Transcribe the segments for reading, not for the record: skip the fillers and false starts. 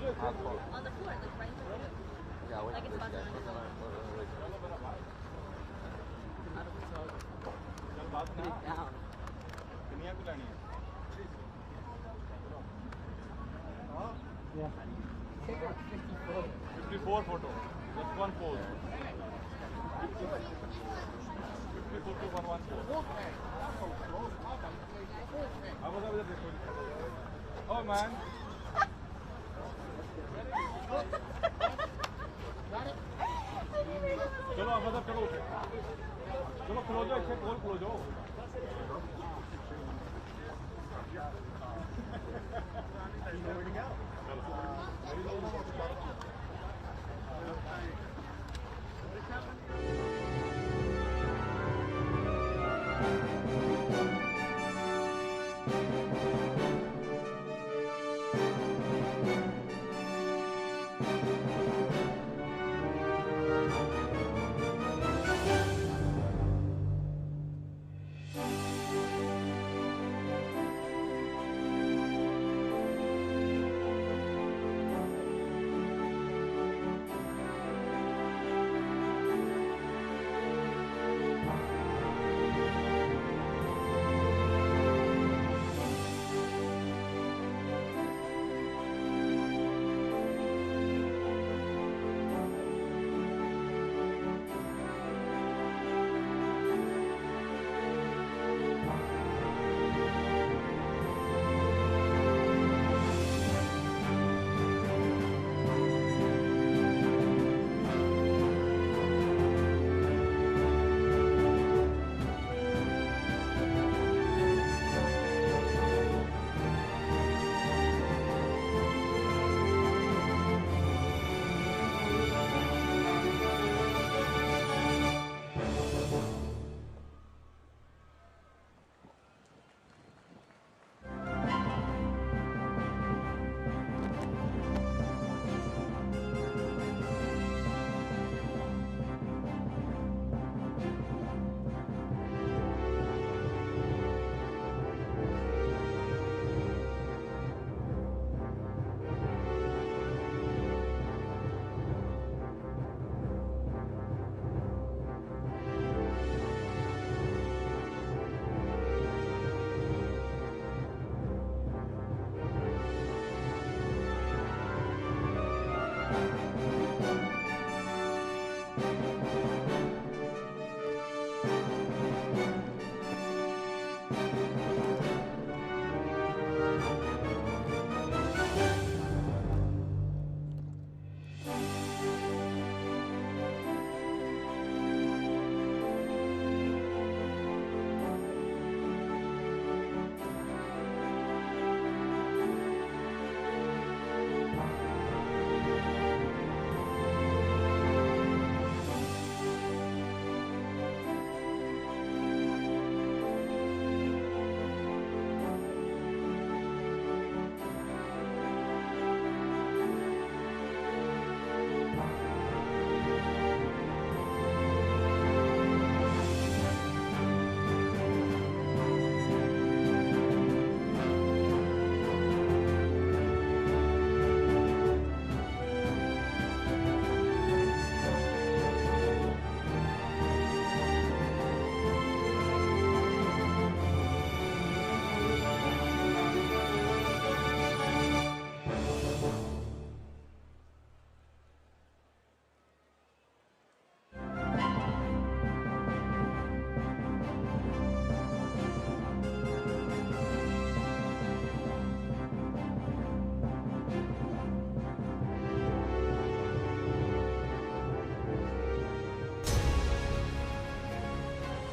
On the floor, like right in front of you. Yeah, wait Like for it's this about guy. to Hold on, hold on, wait. Put it down. Yeah. Take like 54. 54 photo. Just one pose. 54 to 114. Oh man. चलो आप मतलब चलो चलो close हो इसे call close हो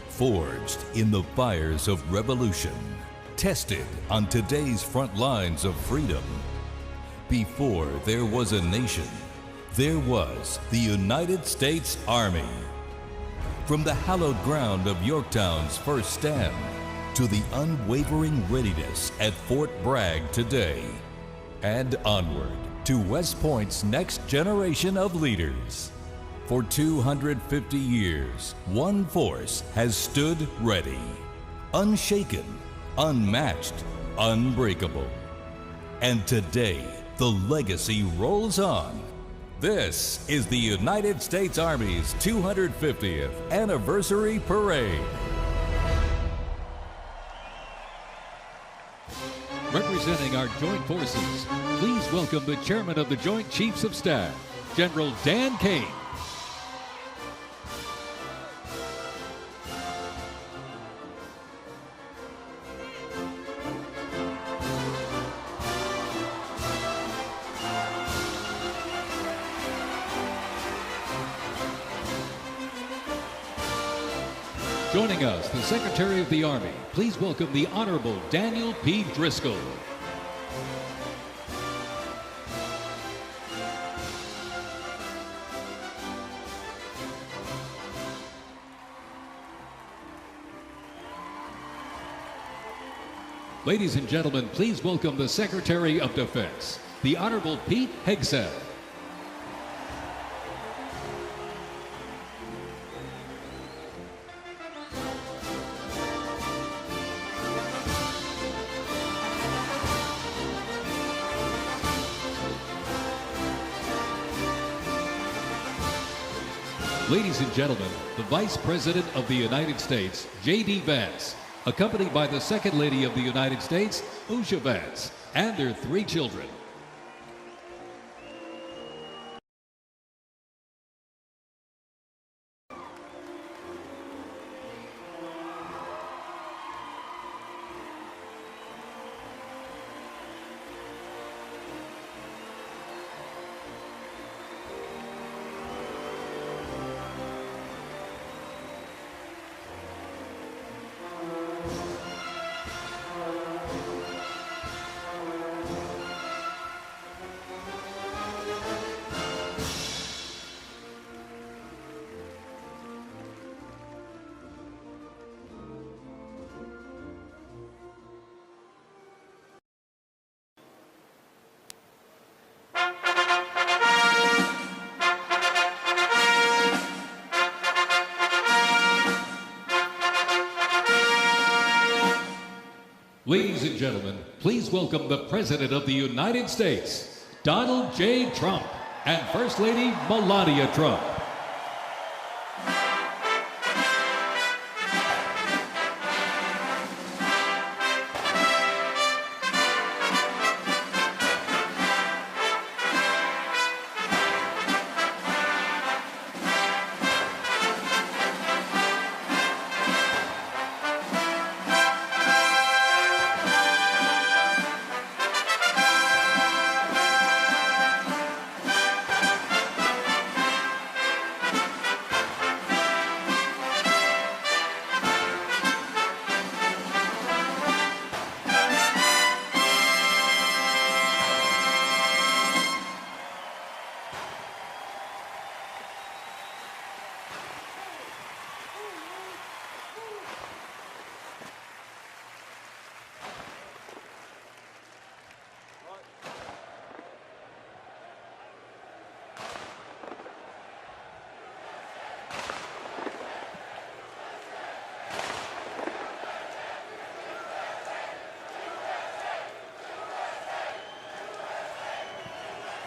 Forged in the fires of revolution, tested on today's front lines of freedom. Before there was a nation, there was the United States Army. From the hallowed ground of Yorktown's first stand to the unwavering readiness at Fort Bragg today, and onward to West Point's next generation of leaders. For 250 years, one force has stood ready, unshaken, unmatched, unbreakable. And today, the legacy rolls on. This is the United States Army's 250th Anniversary Parade. Representing our joint forces, please welcome the Chairman of the Joint Chiefs of Staff, General Dan Kane. Joining us, the Secretary of the Army. Please welcome the Honorable Daniel P. Driscoll. Ladies and gentlemen, please welcome the Secretary of Defense, the Honorable Pete Hegseth. Ladies and gentlemen, the Vice President of the United States, J.D. Vance, accompanied by the Second Lady of the United States, Usha Vance, and their 3 children. Ladies and gentlemen, please welcome the President of the United States, Donald J. Trump, and First Lady Melania Trump.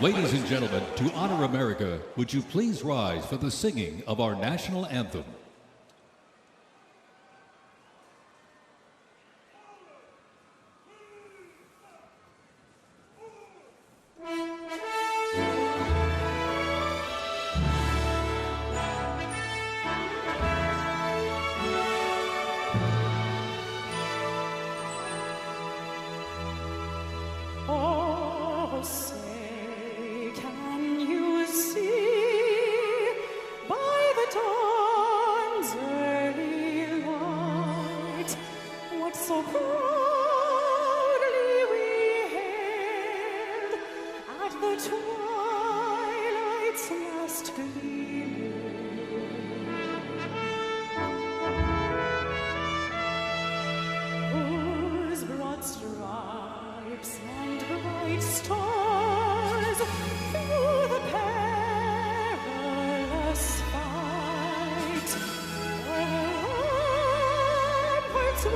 Ladies and gentlemen, to honor America, would you please rise for the singing of our national anthem? So proudly we hailed at the twilight's last gleaming, whose broad stripes and bright stars through the perilous fight, where the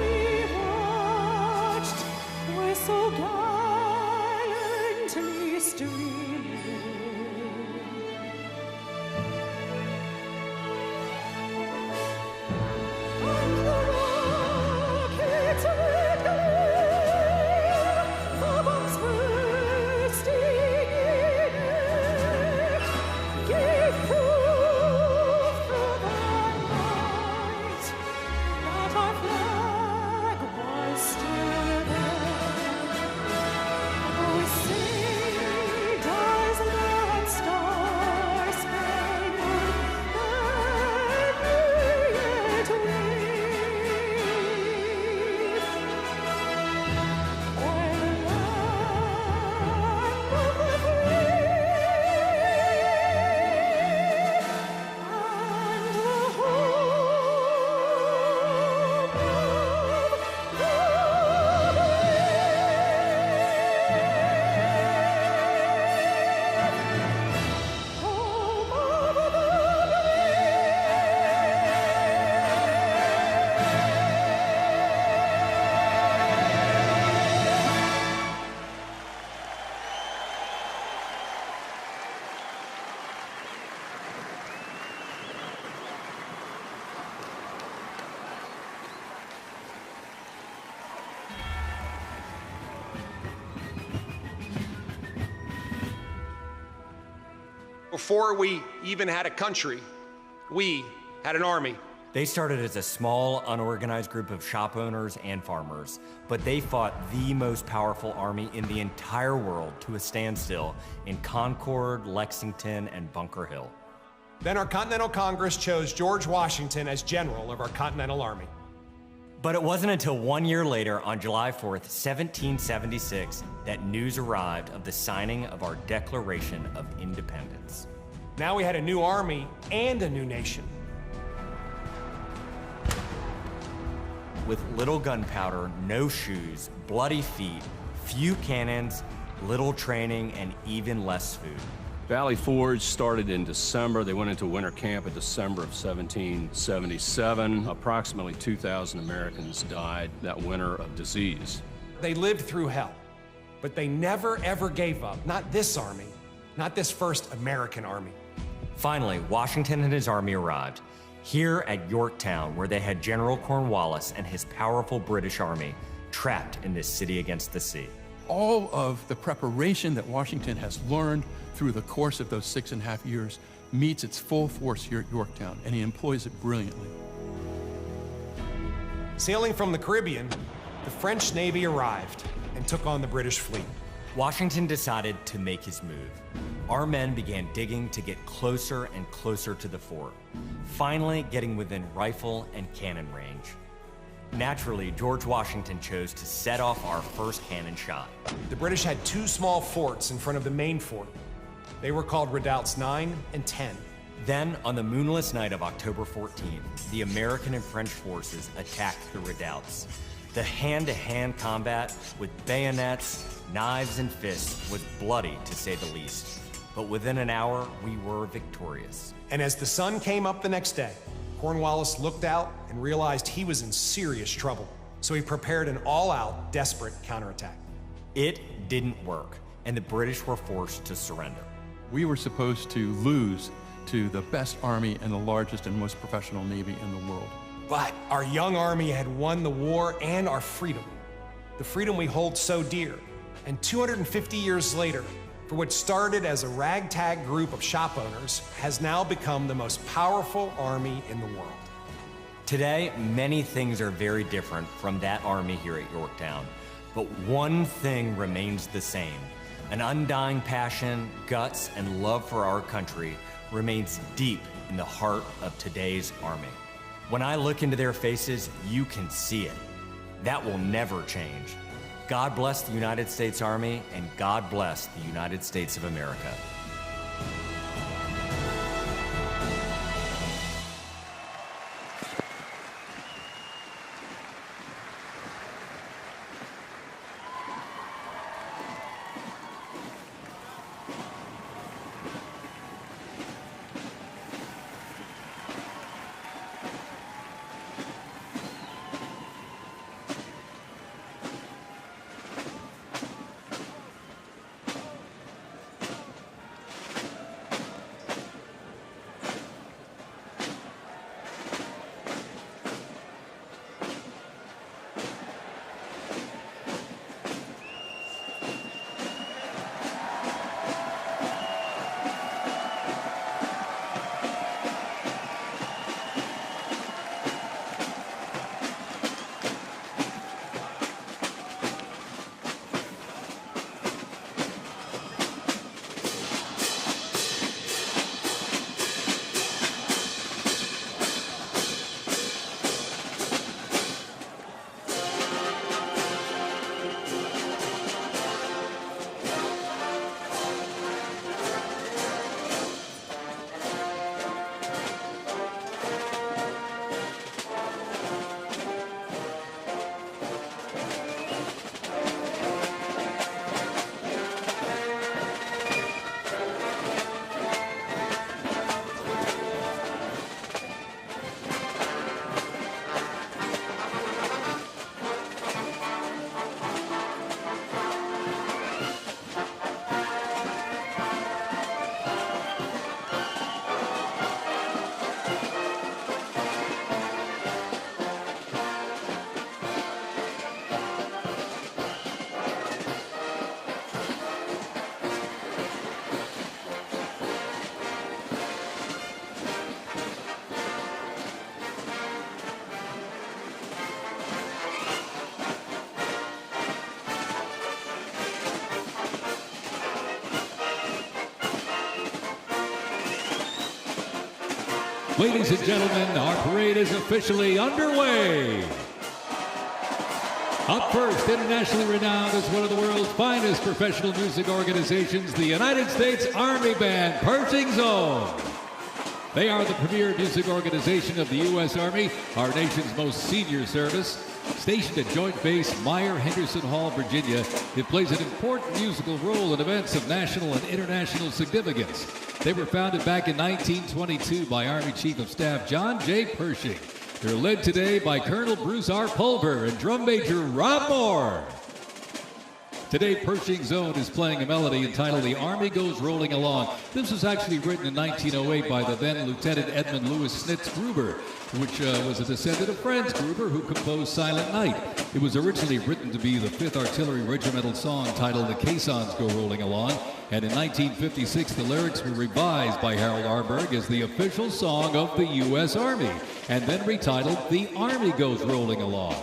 ramparts we so gallantly streaming. And the rockets ringing, the bombs bursting in air, gave proof through the night that our flag was still there. Oh, say does that star-spangled banner yet wave o'er the land of the free and the home of the Before we even had a country, we had an army. They started as a small, unorganized group of shop owners and farmers, but they fought the most powerful army in the entire world to a standstill in Concord, Lexington, and Bunker Hill. Then our Continental Congress chose George Washington as general of our Continental Army. But it wasn't until 1 year later, on July 4th, 1776, that news arrived of the signing of our Declaration of Independence. Now we had a new army and a new nation. With little gunpowder, no shoes, bloody feet, few cannons, little training, and even less food. Valley Forge started in December. They went into winter camp in December of 1777. Approximately 2,000 Americans died that winter of disease. They lived through hell, but they never ever gave up. Not this army, not this first American army. Finally, Washington and his army arrived, here at Yorktown, where they had General Cornwallis and his powerful British army trapped in this city against the sea. All of the preparation that Washington has learned through the course of those 6.5 years meets its full force here at Yorktown, and he employs it brilliantly. Sailing from the Caribbean, the French Navy arrived and took on the British fleet. Washington decided to make his move. Our men began digging to get closer and closer to the fort, finally getting within rifle and cannon range. Naturally, George Washington chose to set off our first cannon shot. The British had two small forts in front of the main fort. They were called redoubts 9 and 10. Then, on the moonless night of October 14th, the American and French forces attacked the redoubts. The hand-to-hand combat with bayonets, knives, and fists was bloody, to say the least. But within an hour, we were victorious. And as the sun came up the next day, Cornwallis looked out and realized he was in serious trouble. So he prepared an all-out, desperate counterattack. It didn't work, and the British were forced to surrender. We were supposed to lose to the best army and the largest and most professional navy in the world. But our young army had won the war and our freedom. The freedom we hold so dear. And 250 years later, for what started as a ragtag group of shop owners, has now become the most powerful army in the world. Today, many things are very different from that army here at Yorktown, but one thing remains the same. An undying passion, guts, and love for our country remains deep in the heart of today's army. When I look into their faces, you can see it. That will never change. God bless the United States Army, and God bless the United States of America. Ladies and gentlemen, our parade is officially underway. Up first, internationally renowned as one of the world's finest professional music organizations, the United States Army Band, Pershing Zone. They are the premier music organization of the U.S. Army, our nation's most senior service. Stationed at Joint Base Meyer-Henderson Hall, Virginia, it plays an important musical role in events of national and international significance. They were founded back in 1922 by Army Chief of Staff John J. Pershing. They're led today by Colonel Bruce R. Pulver and Drum Major Rob Moore. Today, Pershing Zone is playing a melody entitled The Army Goes Rolling Along. This was actually written in 1908 by the then Lieutenant Edmund Louis Snitz Gruber, which was a descendant of Franz Gruber, who composed Silent Night. It was originally written to be the 5th Artillery Regimental song titled The Caissons Go Rolling Along, and in 1956 the lyrics were revised by Harold Arberg as the official song of the U.S. Army, and then retitled The Army Goes Rolling Along.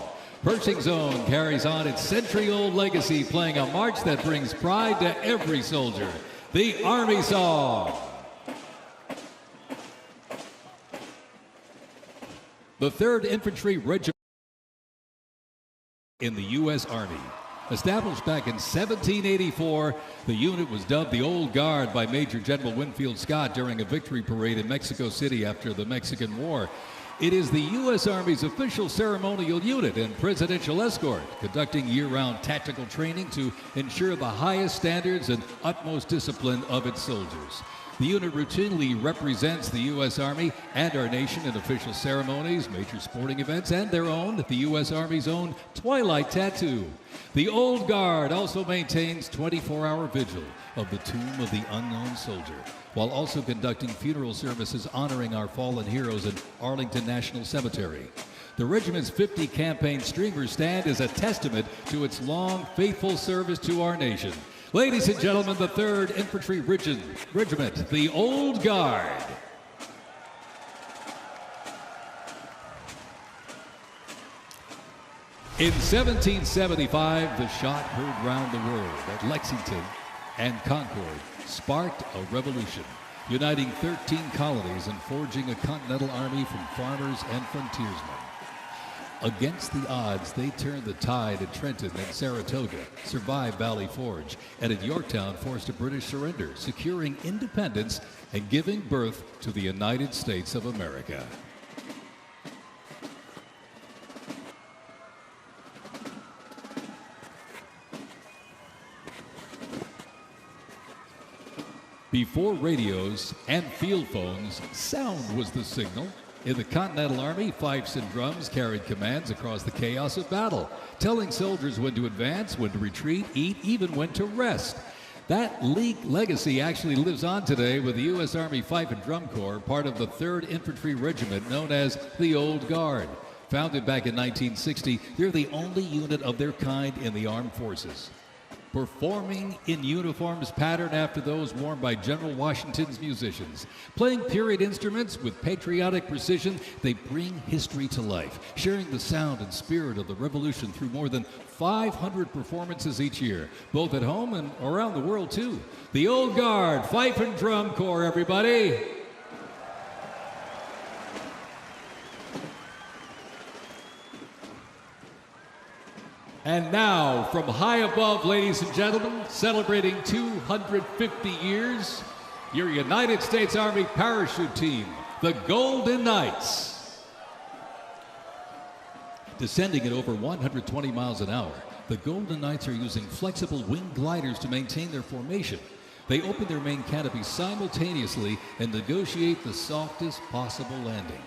Pershing Zone carries on its century-old legacy, playing a march that brings pride to every soldier, the Army Song. The 3rd Infantry Regiment in the U.S. Army. Established back in 1784, the unit was dubbed the Old Guard by Major General Winfield Scott during a victory parade in Mexico City after the Mexican War. It is the U.S. Army's official ceremonial unit and presidential escort, conducting year-round tactical training to ensure the highest standards and utmost discipline of its soldiers. The unit routinely represents the U.S. Army and our nation in official ceremonies, major sporting events, and their own, the U.S. Army's own Twilight Tattoo. The Old Guard also maintains 24-hour vigil of the Tomb of the Unknown Soldier, while also conducting funeral services honoring our fallen heroes in Arlington National Cemetery. The regiment's 50 campaign streamer stand is a testament to its long, faithful service to our nation. Ladies and gentlemen, the 3rd Infantry Regiment, the Old Guard. In 1775, the shot heard round the world at Lexington and Concord sparked a revolution, uniting 13 colonies and forging a continental army from farmers and frontiersmen. Against the odds, they turned the tide at Trenton and Saratoga, survived Valley Forge, and at Yorktown forced a British surrender, securing independence and giving birth to the United States of America. Before radios and field phones, sound was the signal. In the Continental Army, fifes and drums carried commands across the chaos of battle, telling soldiers when to advance, when to retreat, eat, even when to rest. That legacy actually lives on today with the U.S. Army Fife and Drum Corps, part of the 3rd Infantry Regiment known as the Old Guard. Founded back in 1960, they're the only unit of their kind in the armed forces. Performing in uniforms patterned after those worn by General Washington's musicians. Playing period instruments with patriotic precision, they bring history to life, sharing the sound and spirit of the Revolution through more than 500 performances each year, both at home and around the world, too. The Old Guard, Fife and Drum Corps, everybody. And now, from high above, ladies and gentlemen, celebrating 250 years, your United States Army parachute team, the Golden Knights. Descending at over 120 miles an hour, the Golden Knights are using flexible wing gliders to maintain their formation. They open their main canopy simultaneously and negotiate the softest possible landing.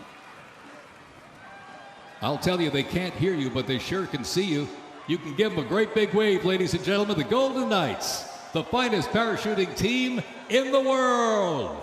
I'll tell you, they can't hear you, but they sure can see you. You can give them a great big wave, ladies and gentlemen. The Golden Knights, the finest parachuting team in the world.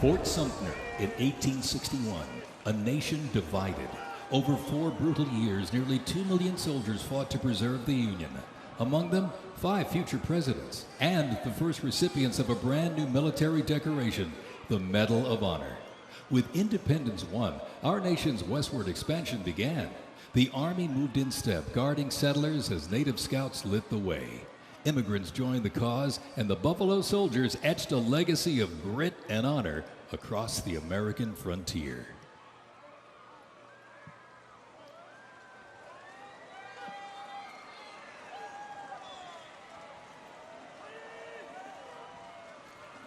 Fort Sumter in 1861, a nation divided. Over 4 brutal years, nearly 2 million soldiers fought to preserve the Union. Among them, 5 future presidents and the first recipients of a brand new military decoration, the Medal of Honor. With independence won, our nation's westward expansion began. The Army moved in step, guarding settlers as Native Scouts lit the way. Immigrants joined the cause, and the Buffalo Soldiers etched a legacy of grit and honor across the American frontier.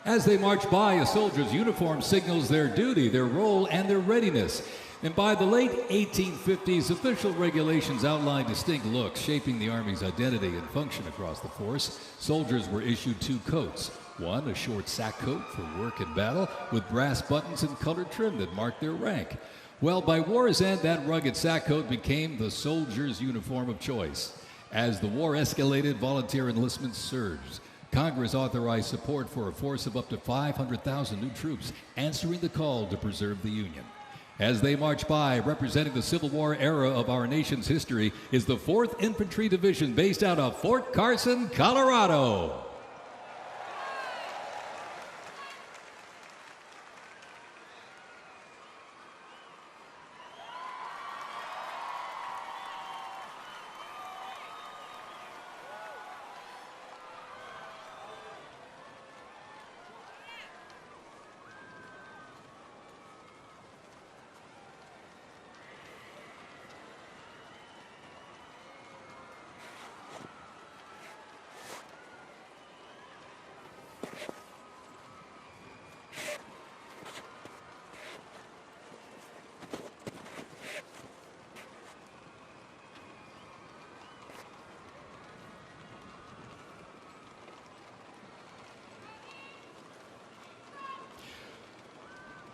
As they march by, a soldier's uniform signals their duty, their role, and their readiness. And by the late 1850s, official regulations outlined distinct looks, shaping the Army's identity and function across the force. Soldiers were issued 2 coats. One, a short sack coat for work and battle, with brass buttons and colored trim that marked their rank. Well, by war's end, that rugged sack coat became the soldier's uniform of choice. As the war escalated, volunteer enlistment surged. Congress authorized support for a force of up to 500,000 new troops, answering the call to preserve the Union. As they march by, representing the Civil War era of our nation's history, is the 4th Infantry Division based out of Fort Carson, Colorado.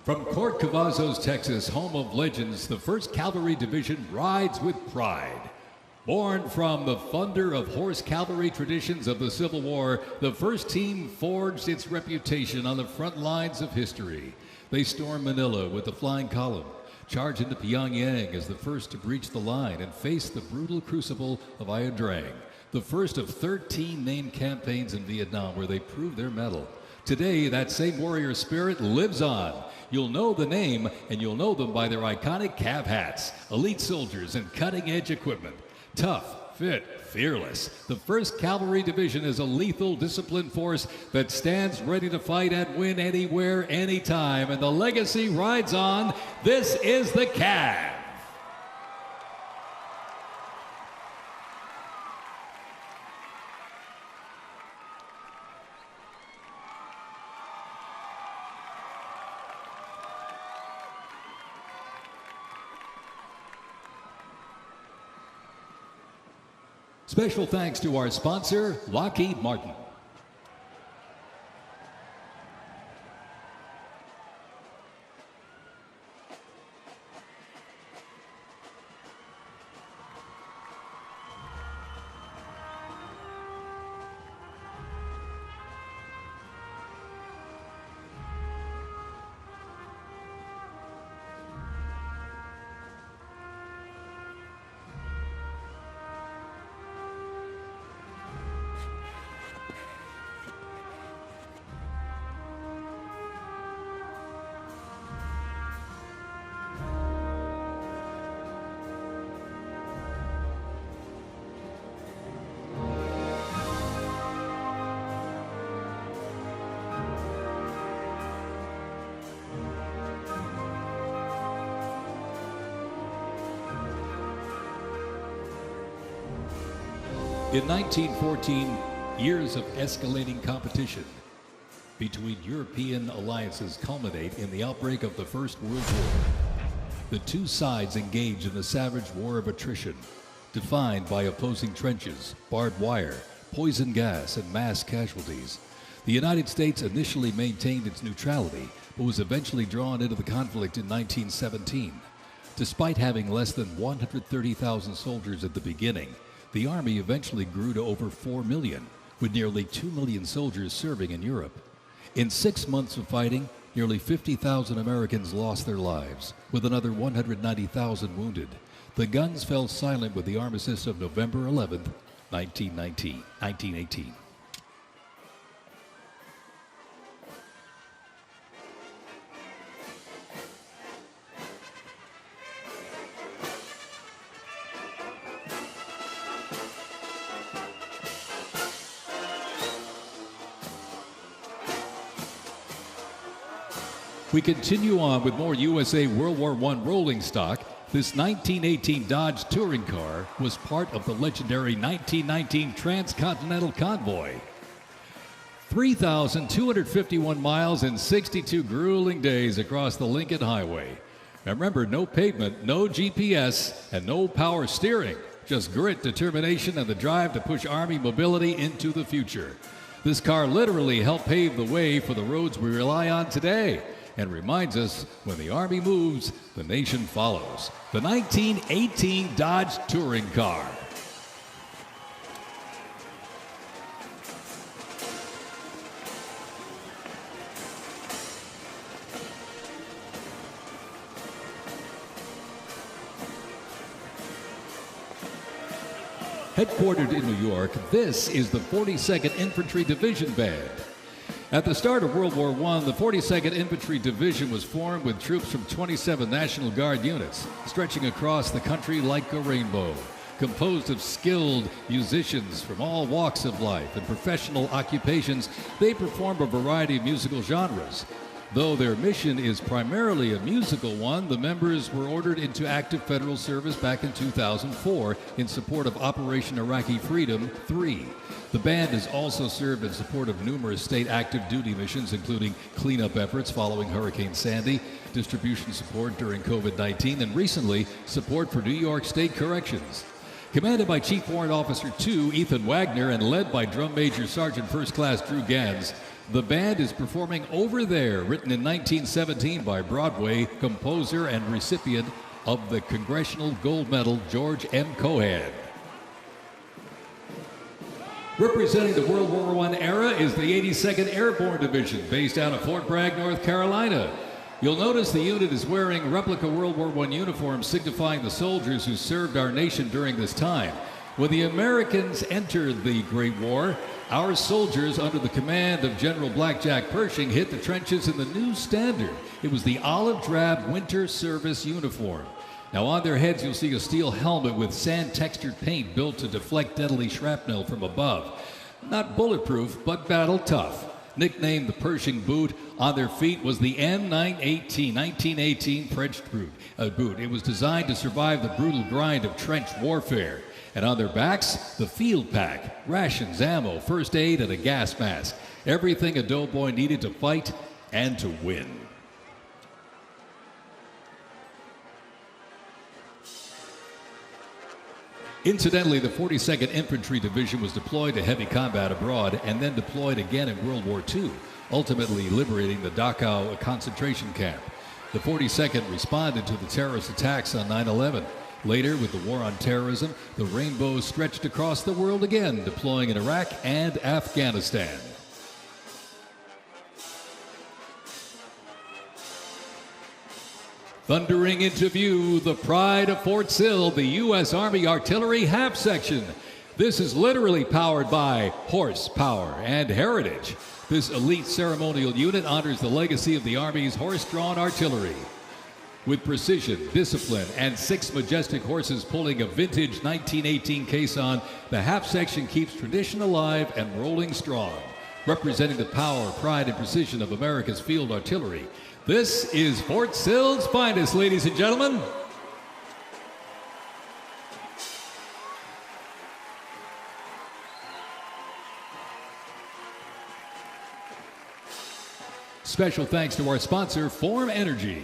From Fort Cavazos, Texas, home of legends, the 1st Cavalry Division rides with pride. Born from the thunder of horse cavalry traditions of the Civil War, the 1st team forged its reputation on the front lines of history. They stormed Manila with the flying column, charged into Pyongyang as the first to breach the line and face the brutal crucible of Ia Drang, the first of 13 named campaigns in Vietnam where they proved their mettle. Today, that same warrior spirit lives on. You'll know the name, and you'll know them by their iconic cav hats, elite soldiers, and cutting-edge equipment. Tough, fit, fearless. The 1st Cavalry Division is a lethal, disciplined force that stands ready to fight and win anywhere, anytime, and the legacy rides on. This is the Cav. Special thanks to our sponsor, Lockheed Martin. In 1914, years of escalating competition between European alliances culminate in the outbreak of the First World War. The 2 sides engage in a savage war of attrition, defined by opposing trenches, barbed wire, poison gas, and mass casualties. The United States initially maintained its neutrality, but was eventually drawn into the conflict in 1917. Despite having less than 130,000 soldiers at the beginning, the Army eventually grew to over 4 million, with nearly 2 million soldiers serving in Europe. In 6 months of fighting, nearly 50,000 Americans lost their lives, with another 190,000 wounded. The guns fell silent with the armistice of November 11th, 1918. We continue on with more USA World War I rolling stock. This 1918 Dodge touring car was part of the legendary 1919 Transcontinental Convoy. 3,251 miles and 62 grueling days across the Lincoln Highway. Remember, no pavement, no GPS, and no power steering. Just grit, determination, and the drive to push Army mobility into the future. This car literally helped pave the way for the roads we rely on today, and reminds us when the Army moves, the nation follows. The 1918 Dodge Touring Car. Headquartered in New York, this is the 42nd Infantry Division Band. At the start of World War I, the 42nd Infantry Division was formed with troops from 27 National Guard units, stretching across the country like a rainbow. Composed of skilled musicians from all walks of life and professional occupations, they perform a variety of musical genres. Though their mission is primarily a musical one, the members were ordered into active federal service back in 2004 in support of Operation Iraqi Freedom 3. The band has also served in support of numerous state active duty missions, including cleanup efforts following Hurricane Sandy, distribution support during COVID-19, and recently, support for New York State Corrections. Commanded by Chief Warrant Officer 2 Ethan Wagner and led by Drum Major Sergeant First Class Drew Gans, the band is performing Over There, written in 1917 by Broadway composer and recipient of the Congressional Gold Medal George M. Cohan. Representing the World War I era is the 82nd Airborne Division, based out of Fort Bragg, North Carolina. You'll notice the unit is wearing replica World War I uniforms signifying the soldiers who served our nation during this time. When the Americans entered the Great War, our soldiers, under the command of General Blackjack Pershing, hit the trenches in the new standard. It was the olive drab winter service uniform. Now on their heads you'll see a steel helmet with sand-textured paint built to deflect deadly shrapnel from above. Not bulletproof, but battle tough. Nicknamed the Pershing boot, on their feet was the M918, 1918 French boot. It was designed to survive the brutal grind of trench warfare. And on their backs, the field pack, rations, ammo, first aid, and a gas mask. Everything a doughboy needed to fight and to win. Incidentally, the 42nd Infantry Division was deployed to heavy combat abroad and then deployed again in World War II, ultimately liberating the Dachau concentration camp. The 42nd responded to the terrorist attacks on 9/11. Later, with the war on terrorism, the rainbow stretched across the world again, deploying in Iraq and Afghanistan. Thundering into view, the pride of Fort Sill, the U.S. Army Artillery Half Section. This is literally powered by horsepower and heritage. This elite ceremonial unit honors the legacy of the Army's horse-drawn artillery. With precision, discipline, and 6 majestic horses pulling a vintage 1918 caisson, the half section keeps tradition alive and rolling strong. Representing the power, pride, and precision of America's field artillery, this is Fort Sill's finest, ladies and gentlemen. Special thanks to our sponsor, Form Energy.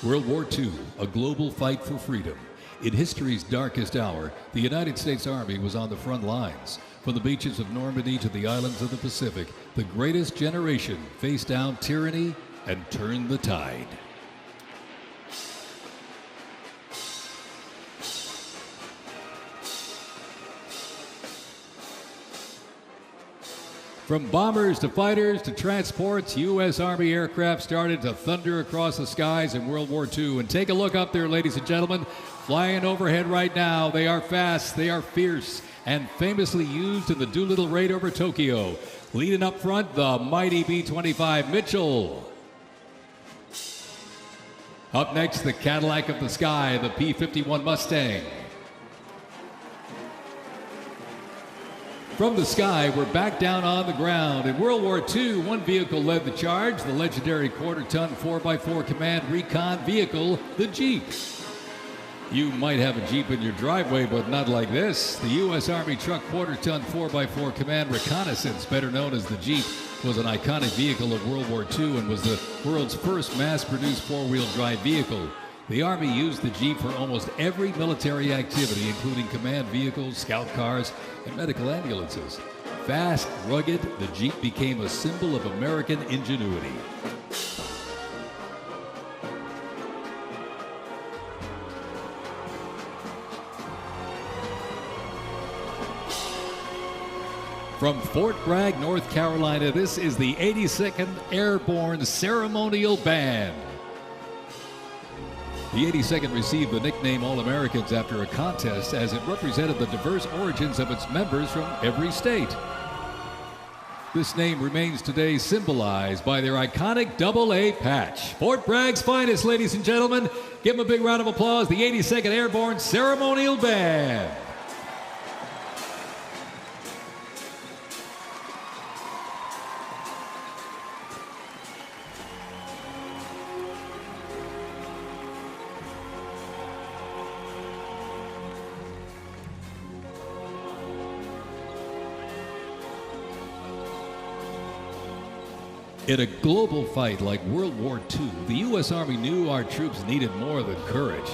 World War II, a global fight for freedom. In history's darkest hour, the United States Army was on the front lines. From the beaches of Normandy to the islands of the Pacific, the greatest generation faced down tyranny and turned the tide. From bombers to fighters to transports, U.S. Army aircraft started to thunder across the skies in World War II. And take a look up there, ladies and gentlemen. Flying overhead right now. They are fast, they are fierce, and famously used in the Doolittle raid over Tokyo. Leading up front, the mighty B-25 Mitchell. Up next, the Cadillac of the sky, the P-51 Mustang. From the sky, we're back down on the ground. In World War II, one vehicle led the charge, the legendary quarter-ton 4x4 command recon vehicle, the Jeep. You might have a Jeep in your driveway, but not like this. The U.S. Army truck quarter-ton 4x4 command reconnaissance, better known as the Jeep, was an iconic vehicle of World War II and was the world's first mass-produced four-wheel drive vehicle. The Army used the Jeep for almost every military activity, including command vehicles, scout cars, and medical ambulances. Fast, rugged, the Jeep became a symbol of American ingenuity. From Fort Bragg, North Carolina, this is the 82nd Airborne Ceremonial Band. The 82nd received the nickname All-Americans after a contest as it represented the diverse origins of its members from every state. This name remains today symbolized by their iconic AA patch. Fort Bragg's finest, ladies and gentlemen. Give them a big round of applause, the 82nd Airborne Ceremonial Band. In a global fight like World War II, the U.S. Army knew our troops needed more than courage.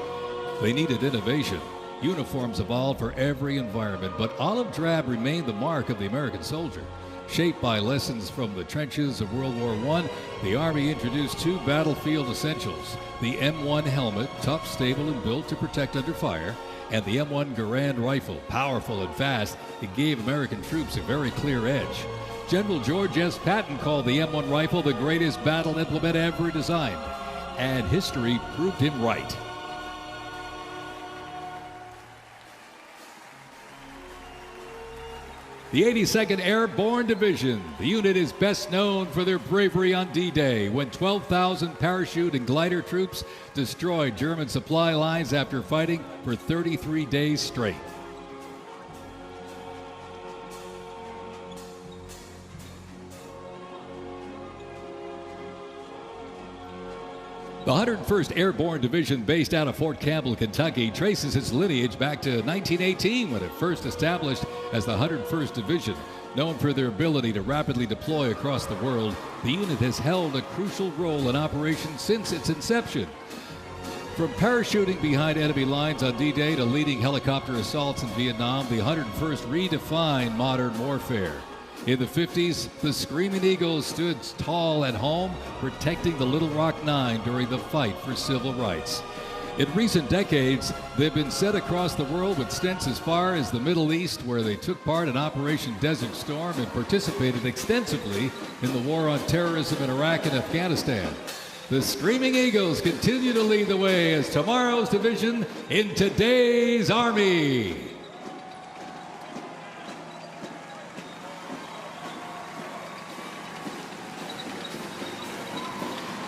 They needed innovation. Uniforms evolved for every environment, but olive drab remained the mark of the American soldier. Shaped by lessons from the trenches of World War I, the Army introduced two battlefield essentials: the M1 helmet, tough, stable, and built to protect under fire, and the M1 Garand rifle, powerful and fast. It gave American troops a very clear edge. General George S. Patton called the M1 rifle the greatest battle implement ever designed, and history proved him right. The 82nd Airborne Division. The unit is best known for their bravery on D-Day, when 12,000 parachute and glider troops destroyed German supply lines after fighting for 33 days straight. The 101st Airborne Division, based out of Fort Campbell, Kentucky, traces its lineage back to 1918 when it first established as the 101st Division. Known for their ability to rapidly deploy across the world, the unit has held a crucial role in operations since its inception. From parachuting behind enemy lines on D-Day to leading helicopter assaults in Vietnam, the 101st redefined modern warfare. In the 50s, the Screaming Eagles stood tall at home, protecting the Little Rock Nine during the fight for civil rights. In recent decades, they've been sent across the world with stints as far as the Middle East, where they took part in Operation Desert Storm and participated extensively in the war on terrorism in Iraq and Afghanistan. The Screaming Eagles continue to lead the way as tomorrow's division in today's Army.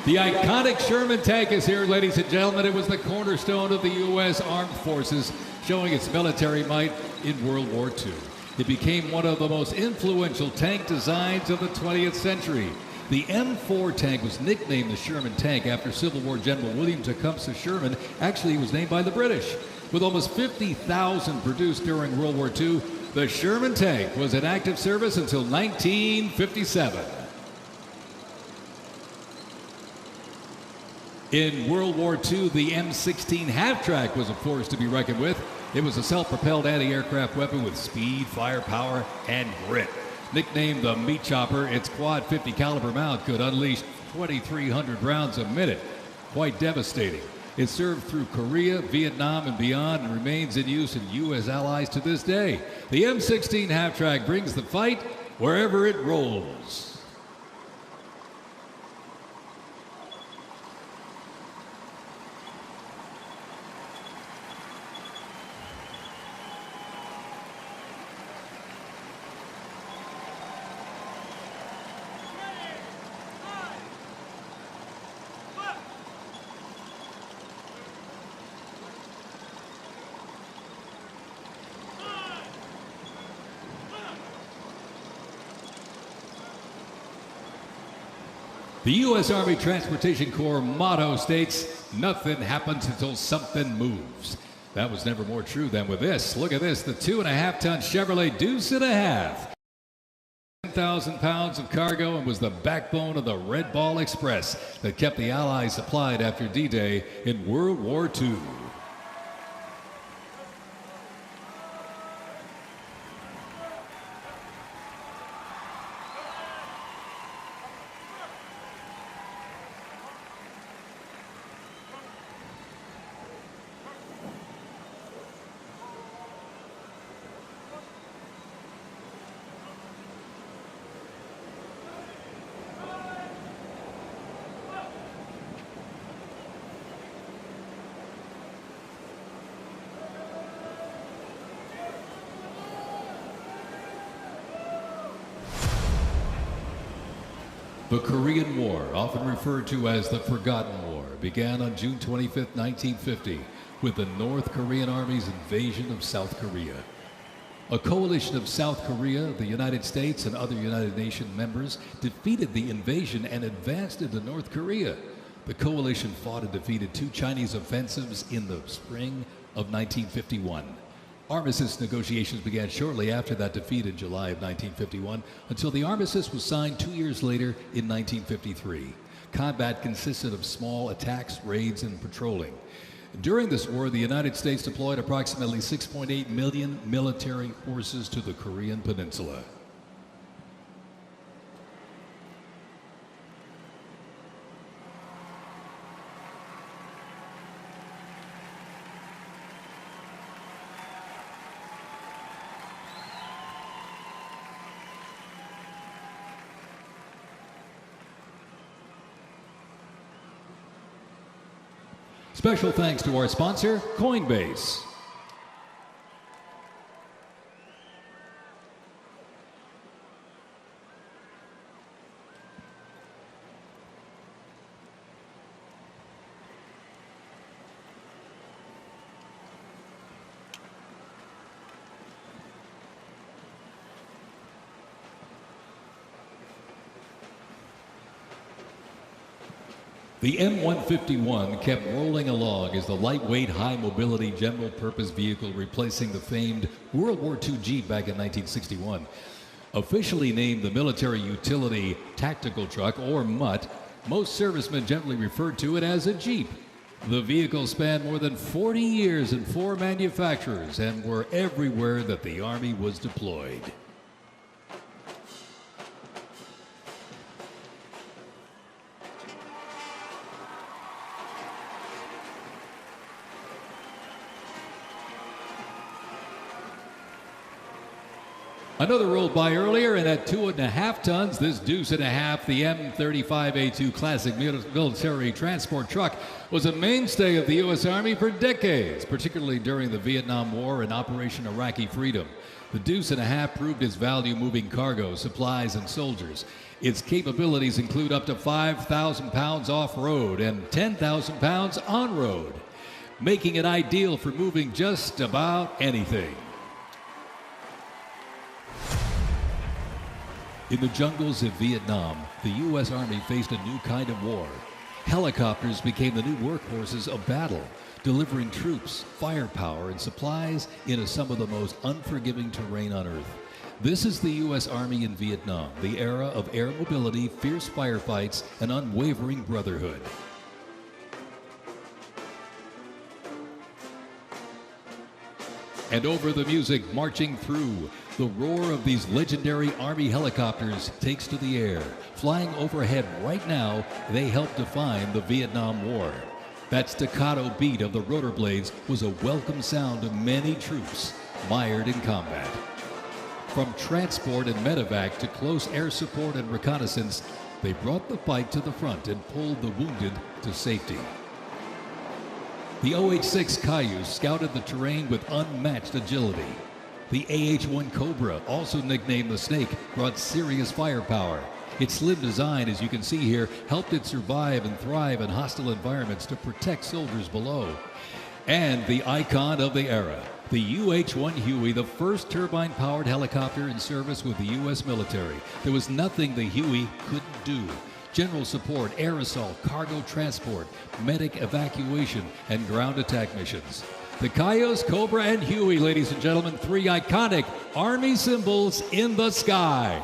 The iconic Sherman tank is here, ladies and gentlemen. It was the cornerstone of the U.S. Armed Forces, showing its military might in World War II. It became one of the most influential tank designs of the 20th century. The M4 tank was nicknamed the Sherman tank after Civil War General William Tecumseh Sherman. Actually, he was named by the British. With almost 50,000 produced during World War II, the Sherman tank was in active service until 1957. In World War II, the M16 half-track was a force to be reckoned with. It was a self-propelled anti-aircraft weapon with speed, firepower, and grit. Nicknamed the Meat Chopper, its quad 50 caliber mount could unleash 2,300 rounds a minute. Quite devastating. It served through Korea, Vietnam, and beyond, and remains in use in U.S. allies to this day. The M16 half-track brings the fight wherever it rolls. The U.S. Army Transportation Corps motto states, "Nothing happens until something moves." That was never more true than with this. Look at this, the 2.5-ton Chevrolet Deuce and a Half. 10,000 pounds of cargo and was the backbone of the Red Ball Express that kept the Allies supplied after D-Day in World War II. The Korean War, often referred to as the Forgotten War, began on June 25, 1950, with the North Korean Army's invasion of South Korea. A coalition of South Korea, the United States, and other United Nations members defeated the invasion and advanced into North Korea. The coalition fought and defeated 2 Chinese offensives in the spring of 1951. Armistice negotiations began shortly after that defeat in July of 1951 until the armistice was signed 2 years later in 1953. Combat consisted of small attacks, raids, and patrolling. During this war, the United States deployed approximately 6.8 million military forces to the Korean Peninsula. Special thanks to our sponsor, Coinbase. The M151 kept rolling along as the lightweight, high-mobility general-purpose vehicle replacing the famed World War II Jeep back in 1961. Officially named the Military Utility Tactical Truck, or MUT, most servicemen generally referred to it as a Jeep. The vehicle spanned more than 40 years in 4 manufacturers and were everywhere that the Army was deployed. Another rolled by earlier, and at 2.5 tons, this Deuce and a Half, the M35A2 classic military transport truck, was a mainstay of the U.S. Army for decades, particularly during the Vietnam War and Operation Iraqi Freedom. The Deuce and a Half proved its value moving cargo, supplies, and soldiers. Its capabilities include up to 5,000 pounds off-road and 10,000 pounds on-road, making it ideal for moving just about anything. In the jungles of Vietnam, the U.S. Army faced a new kind of war. Helicopters became the new workhorses of battle, delivering troops, firepower, and supplies into some of the most unforgiving terrain on Earth. This is the U.S. Army in Vietnam, the era of air mobility, fierce firefights, and unwavering brotherhood. And over the music marching through, the roar of these legendary Army helicopters takes to the air. Flying overhead right now, they help define the Vietnam War. That staccato beat of the rotor blades was a welcome sound to many troops mired in combat. From transport and medevac to close air support and reconnaissance, they brought the fight to the front and pulled the wounded to safety. The OH-6 Cayuse scouted the terrain with unmatched agility. The AH-1 Cobra, also nicknamed the Snake, brought serious firepower. Its slim design, as you can see here, helped it survive and thrive in hostile environments to protect soldiers below. And the icon of the era, the UH-1 Huey, the first turbine-powered helicopter in service with the U.S. military. There was nothing the Huey couldn't do. General support, air assault, cargo transport, medic evacuation, and ground attack missions. The Cayuse, Cobra, and Huey, ladies and gentlemen, three iconic Army symbols in the sky.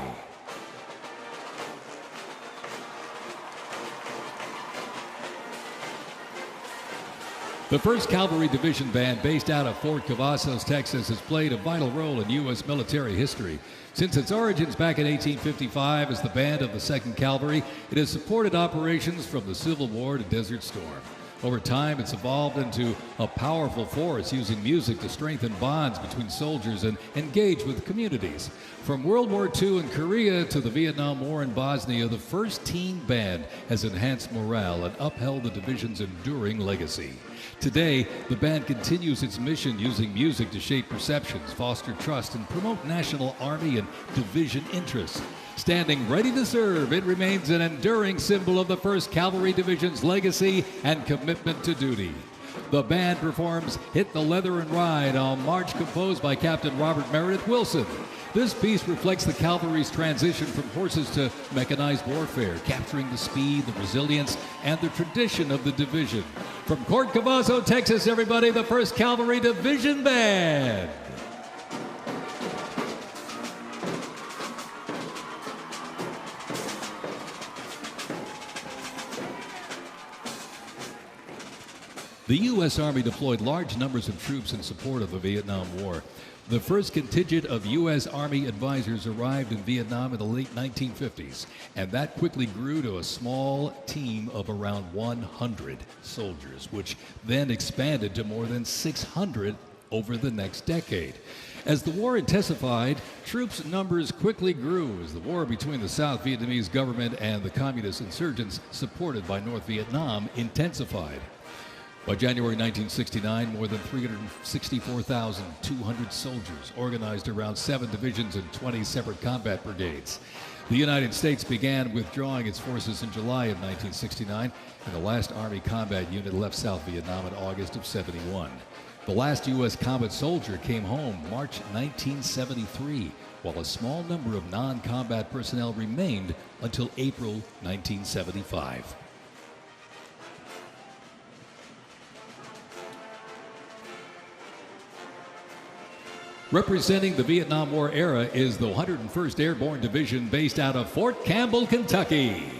The 1st Cavalry Division Band, based out of Fort Cavazos, Texas, has played a vital role in U.S. military history. Since its origins back in 1855 as the band of the 2nd Cavalry, it has supported operations from the Civil War to Desert Storm. Over time, it's evolved into a powerful force using music to strengthen bonds between soldiers and engage with communities. From World War II in Korea to the Vietnam War in Bosnia, the 1st Teen Band has enhanced morale and upheld the division's enduring legacy. Today, the band continues its mission using music to shape perceptions, foster trust, and promote national Army and division interests. Standing ready to serve, it remains an enduring symbol of the 1st Cavalry Division's legacy and commitment to duty. The band performs Hit the Leather and Ride on March, composed by Captain Robert Meredith Wilson. This piece reflects the cavalry's transition from horses to mechanized warfare, capturing the speed, the resilience, and the tradition of the division. From Fort Cavazos, Texas, everybody, the 1st Cavalry Division Band. The U.S. Army deployed large numbers of troops in support of the Vietnam War. The first contingent of U.S. Army advisors arrived in Vietnam in the late 1950s, and that quickly grew to a small team of around 100 soldiers, which then expanded to more than 600 over the next decade. As the war intensified, troops' numbers quickly grew as the war between the South Vietnamese government and the communist insurgents supported by North Vietnam intensified. By January 1969, more than 364,200 soldiers organized around 7 divisions and 20 separate combat brigades. The United States began withdrawing its forces in July of 1969, and the last Army combat unit left South Vietnam in August of '71. The last U.S. combat soldier came home March 1973, while a small number of non-combat personnel remained until April 1975. Representing the Vietnam War era is the 101st Airborne Division based out of Fort Campbell, Kentucky.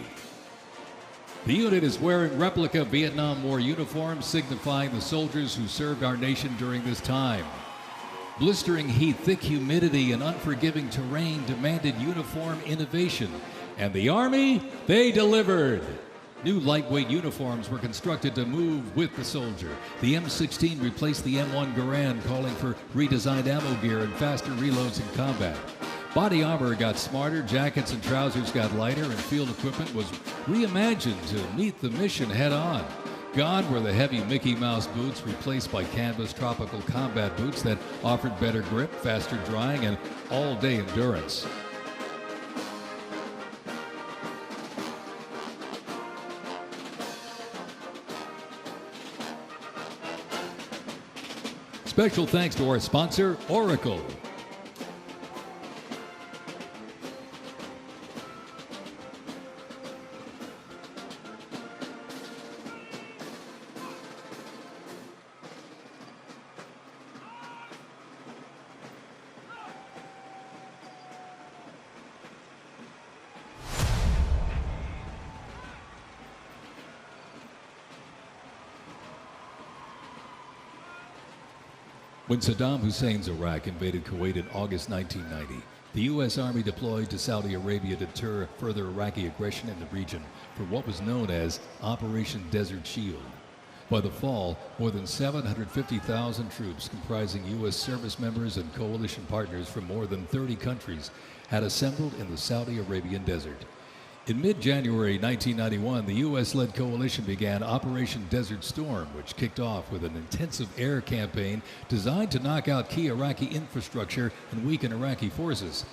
The unit is wearing replica Vietnam War uniforms signifying the soldiers who served our nation during this time. Blistering heat, thick humidity, and unforgiving terrain demanded uniform innovation, and the Army, they delivered. New lightweight uniforms were constructed to move with the soldier. The M16 replaced the M1 Garand, calling for redesigned ammo gear and faster reloads in combat. Body armor got smarter, jackets and trousers got lighter, and field equipment was reimagined to meet the mission head-on. Gone were the heavy Mickey Mouse boots, replaced by canvas tropical combat boots that offered better grip, faster drying, and all-day endurance. Special thanks to our sponsor, Oracle. When Saddam Hussein's Iraq invaded Kuwait in August 1990, the U.S. Army deployed to Saudi Arabia to deter further Iraqi aggression in the region for what was known as Operation Desert Shield. By the fall, more than 750,000 troops comprising U.S. service members and coalition partners from more than 30 countries had assembled in the Saudi Arabian desert. In mid-January 1991, the U.S.-led coalition began Operation Desert Storm, which kicked off with an intensive air campaign designed to knock out key Iraqi infrastructure and weaken Iraqi forces.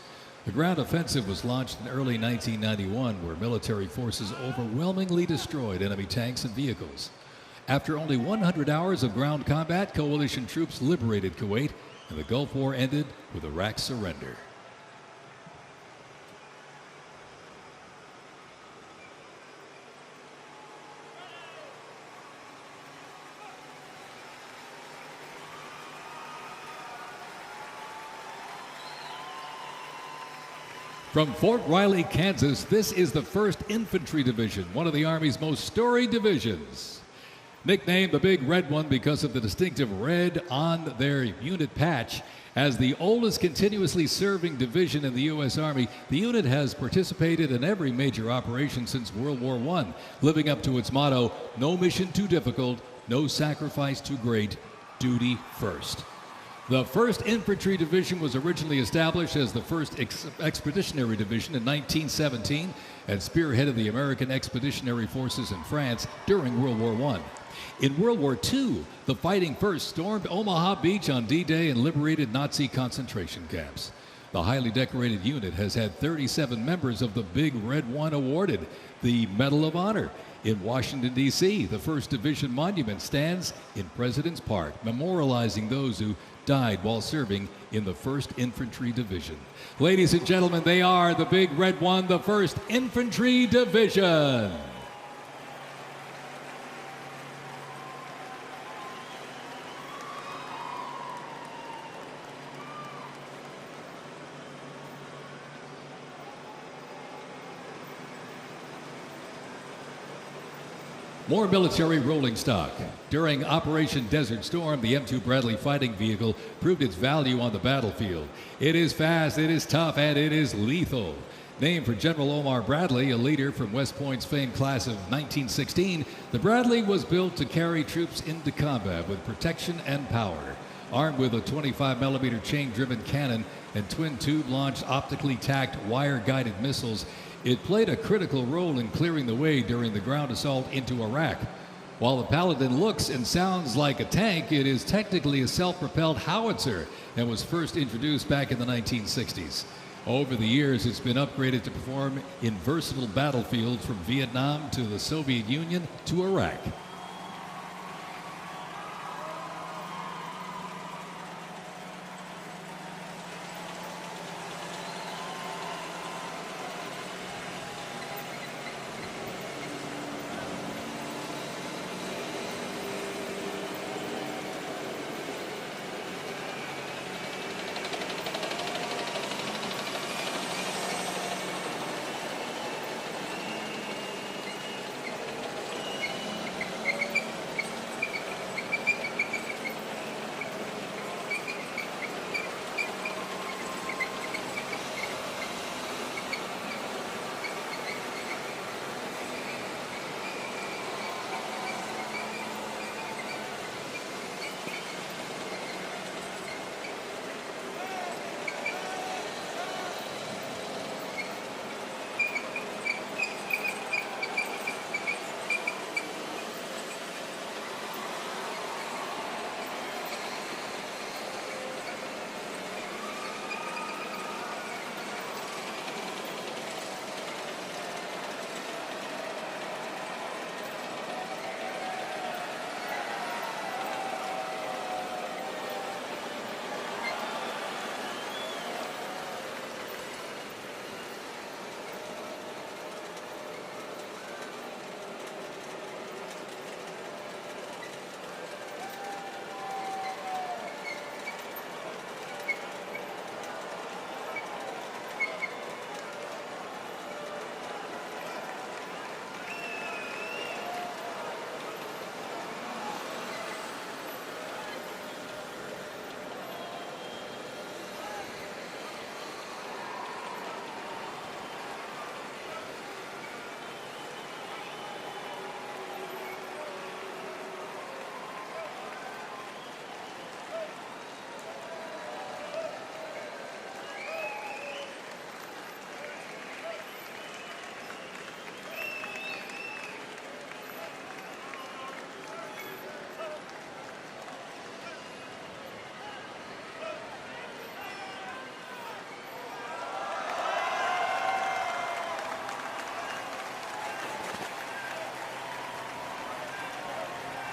The ground offensive was launched in early 1991, where military forces overwhelmingly destroyed enemy tanks and vehicles. After only 100 hours of ground combat, coalition troops liberated Kuwait, and the Gulf War ended with Iraq's surrender. From Fort Riley, Kansas, this is the 1st Infantry Division, one of the Army's most storied divisions. Nicknamed the Big Red One because of the distinctive red on their unit patch, as the oldest continuously serving division in the U.S. Army, the unit has participated in every major operation since World War I, living up to its motto, no mission too difficult, no sacrifice too great, duty first. The 1st Infantry Division was originally established as the 1st Expeditionary Division in 1917 and spearheaded the American Expeditionary Forces in France during World War I. In World War II, the Fighting First stormed Omaha Beach on D-Day and liberated Nazi concentration camps. The highly decorated unit has had 37 members of the Big Red One awarded the Medal of Honor. In Washington, D.C., the 1st Division Monument stands in President's Park, memorializing those who died while serving in the 1st Infantry Division. Ladies and gentlemen, they are the Big Red One, the 1st Infantry Division. More military rolling stock. During Operation Desert Storm, the M2 Bradley fighting vehicle proved its value on the battlefield. It is fast, it is tough, and it is lethal. Named for General Omar Bradley, a leader from West Point's famed class of 1916, the Bradley was built to carry troops into combat with protection and power. Armed with a 25mm chain-driven cannon and twin-tube-launched, optically tacked, wire-guided missiles, it played a critical role in clearing the way during the ground assault into Iraq. While the Paladin looks and sounds like a tank, it is technically a self-propelled howitzer and was first introduced back in the 1960s. Over the years, it's been upgraded to perform in versatile battlefields from Vietnam to the Soviet Union to Iraq.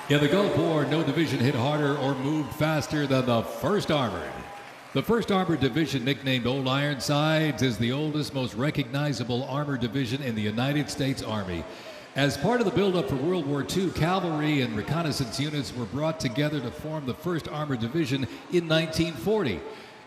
In the Gulf War, no division hit harder or moved faster than the 1st Armored. The 1st Armored Division, nicknamed Old Ironsides, is the oldest, most recognizable armored division in the United States Army. As part of the buildup for World War II, cavalry and reconnaissance units were brought together to form the 1st Armored Division in 1940.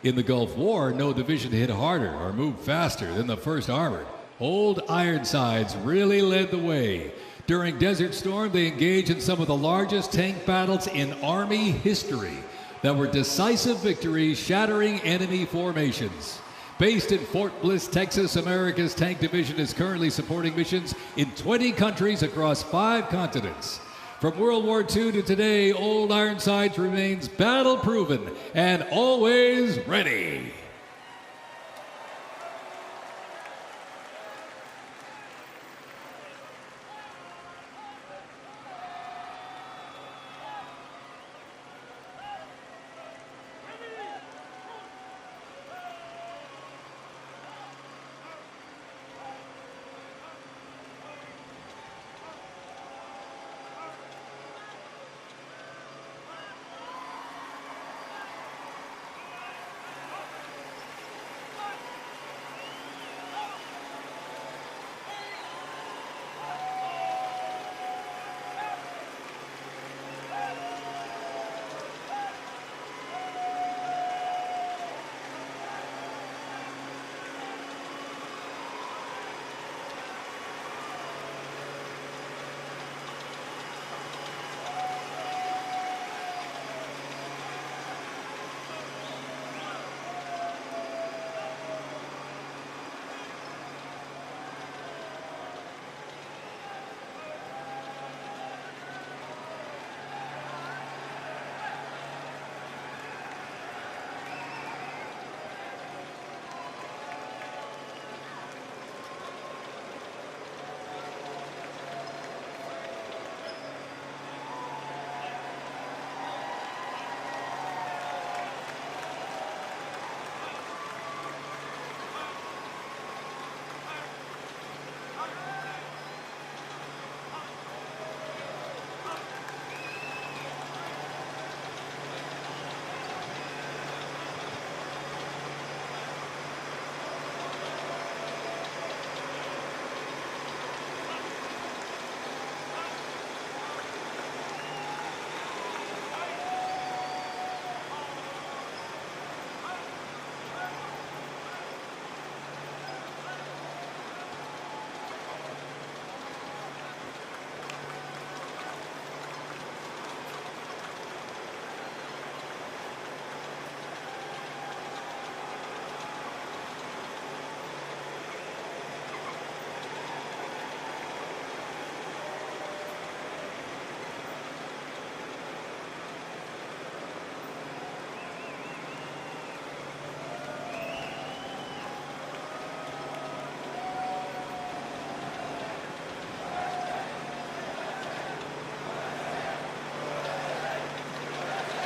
In the Gulf War, no division hit harder or moved faster than the 1st Armored. Old Ironsides really led the way. During Desert Storm, they engaged in some of the largest tank battles in Army history that were decisive victories, shattering enemy formations. Based in Fort Bliss, Texas, America's Tank Division is currently supporting missions in 20 countries across 5 continents. From World War II to today, Old Ironsides remains battle-proven and always ready.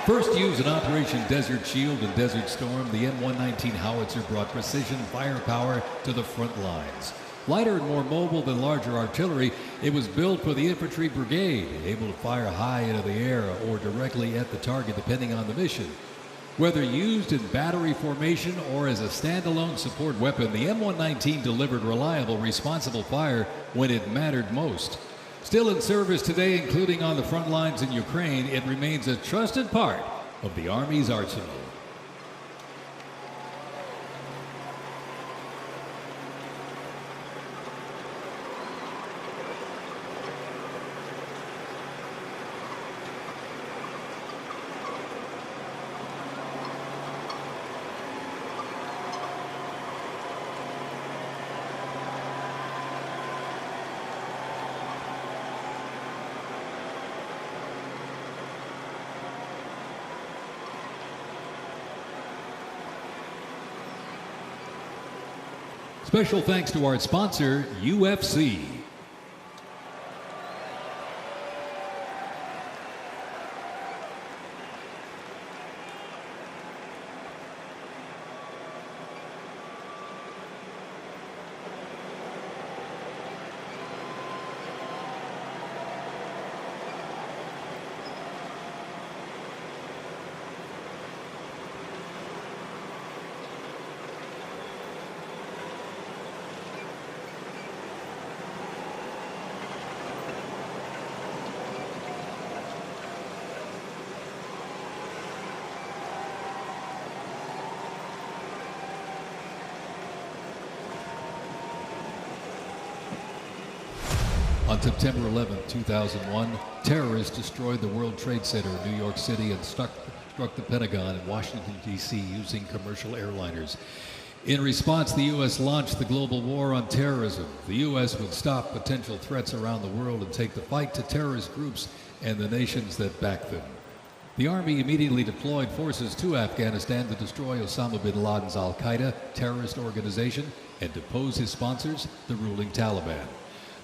First used in Operation Desert Shield and Desert Storm, the M119 howitzer brought precision firepower to the front lines. Lighter and more mobile than larger artillery, it was built for the infantry brigade, able to fire high into the air or directly at the target depending on the mission. Whether used in battery formation or as a standalone support weapon, the M119 delivered reliable, responsible fire when it mattered most. Still in service today, including on the front lines in Ukraine, it remains a trusted part of the Army's arsenal. Special thanks to our sponsor, UFC. On September 11, 2001, terrorists destroyed the World Trade Center in New York City and struck the Pentagon in Washington, D.C. using commercial airliners. In response, the U.S. launched the global war on terrorism. The U.S. would stop potential threats around the world and take the fight to terrorist groups and the nations that back them. The Army immediately deployed forces to Afghanistan to destroy Osama bin Laden's al-Qaeda terrorist organization and depose his sponsors, the ruling Taliban.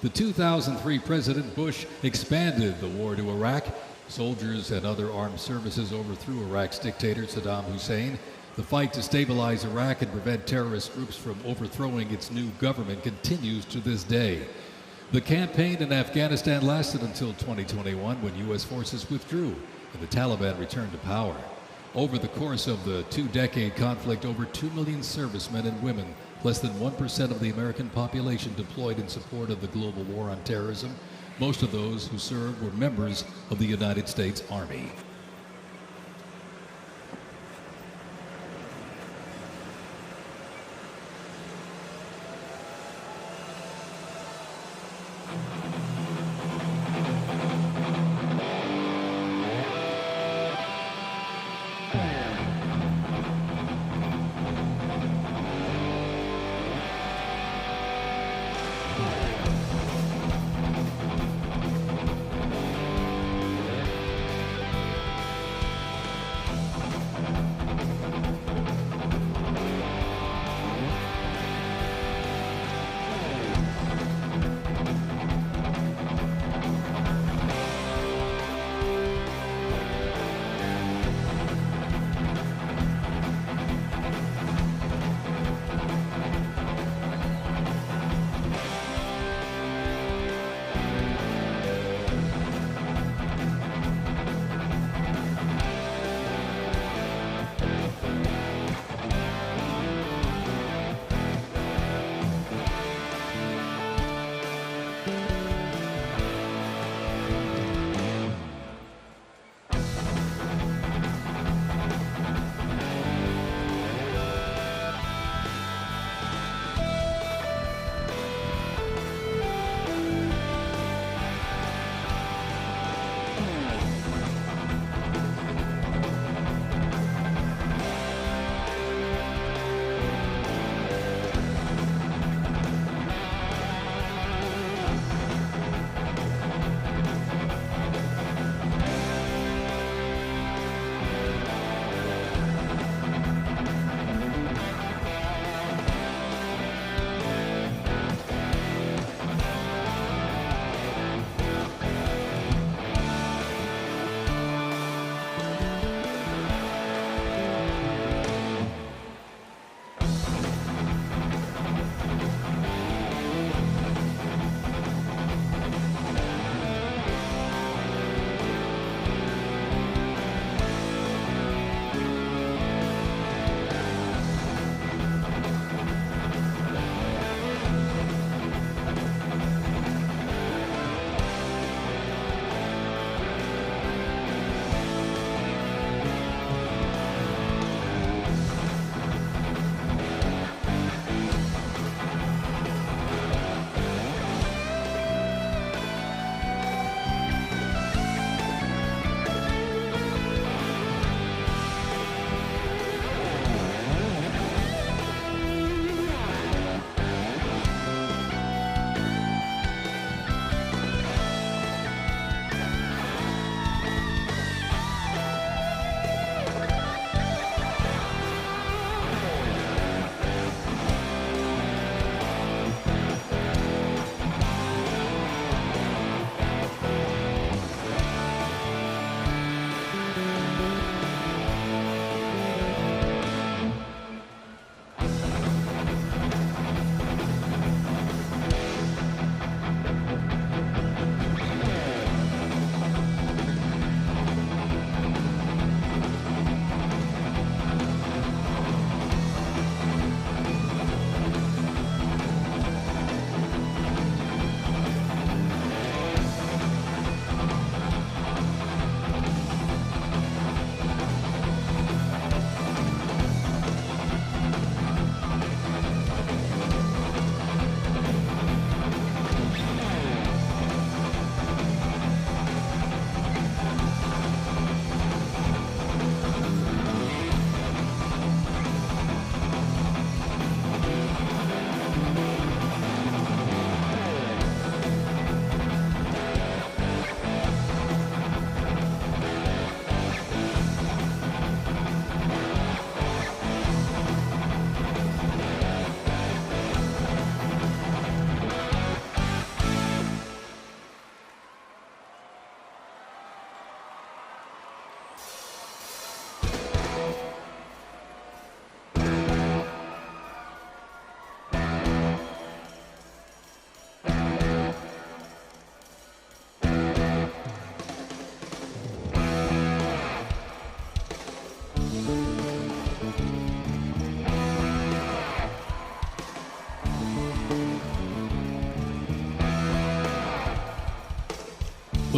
The 2003 President Bush expanded the war to Iraq. Soldiers and other armed services overthrew Iraq's dictator Saddam Hussein. The fight to stabilize Iraq and prevent terrorist groups from overthrowing its new government continues to this day. The campaign in Afghanistan lasted until 2021 when U.S. forces withdrew and the Taliban returned to power. Over the course of the two-decade conflict, over 2 million servicemen and women, less than 1% of the American population, deployed in support of the global war on terrorism. Most of those who served were members of the United States Army.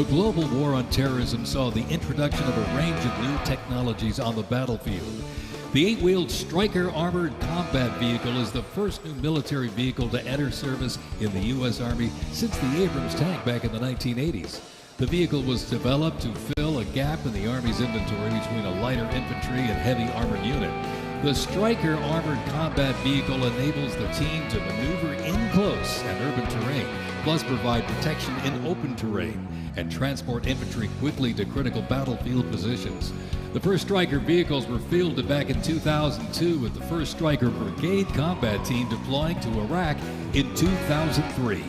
The global war on terrorism saw the introduction of a range of new technologies on the battlefield. The 8-wheeled Stryker armored combat vehicle is the first new military vehicle to enter service in the U.S. Army since the Abrams tank back in the 1980s. The vehicle was developed to fill a gap in the Army's inventory between a lighter infantry and heavy armored unit. The Stryker armored combat vehicle enables the team to maneuver in close and urban terrain, plus provide protection in open terrain and transport infantry quickly to critical battlefield positions. The first Stryker vehicles were fielded back in 2002 with the 1st Stryker Brigade combat team deploying to Iraq in 2003.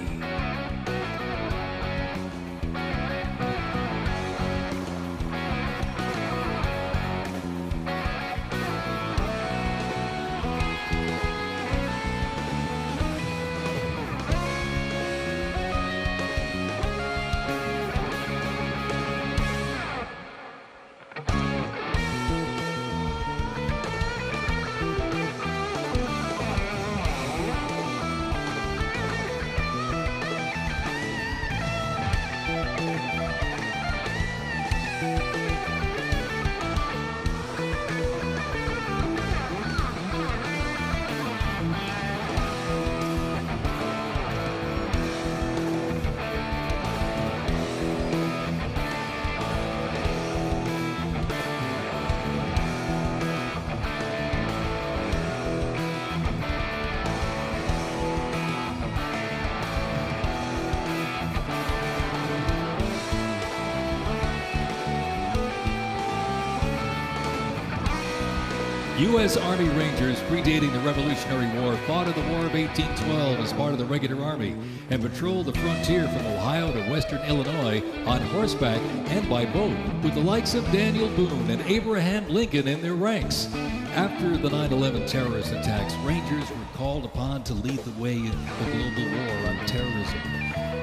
U.S. Army Rangers, predating the Revolutionary War, fought in the War of 1812 as part of the regular Army and patrolled the frontier from Ohio to western Illinois on horseback and by boat, with the likes of Daniel Boone and Abraham Lincoln in their ranks. After the 9/11 terrorist attacks, Rangers were called upon to lead the way in the global war on terrorism.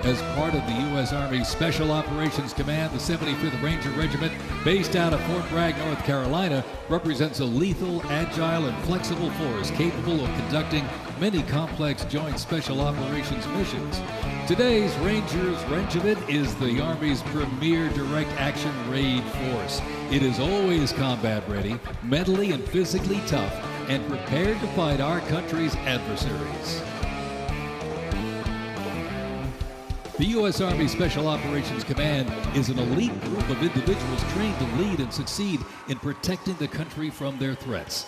As part of the U.S. Army Special Operations Command, the 75th Ranger Regiment, based out of Fort Bragg, North Carolina, represents a lethal, agile, and flexible force capable of conducting many complex joint special operations missions. Today's Rangers Regiment is the Army's premier direct action raid force. It is always combat ready, mentally and physically tough, and prepared to fight our country's adversaries. The U.S. Army Special Operations Command is an elite group of individuals trained to lead and succeed in protecting the country from their threats.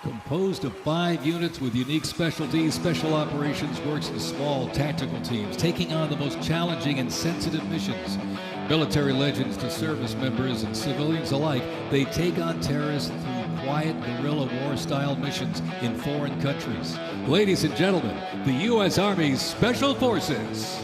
Composed of 5 units with unique specialties, Special Operations works in small tactical teams, taking on the most challenging and sensitive missions. Military legends to service members and civilians alike, they take on terrorists through quiet guerrilla war-style missions in foreign countries. Ladies and gentlemen, the U.S. Army's Special Forces.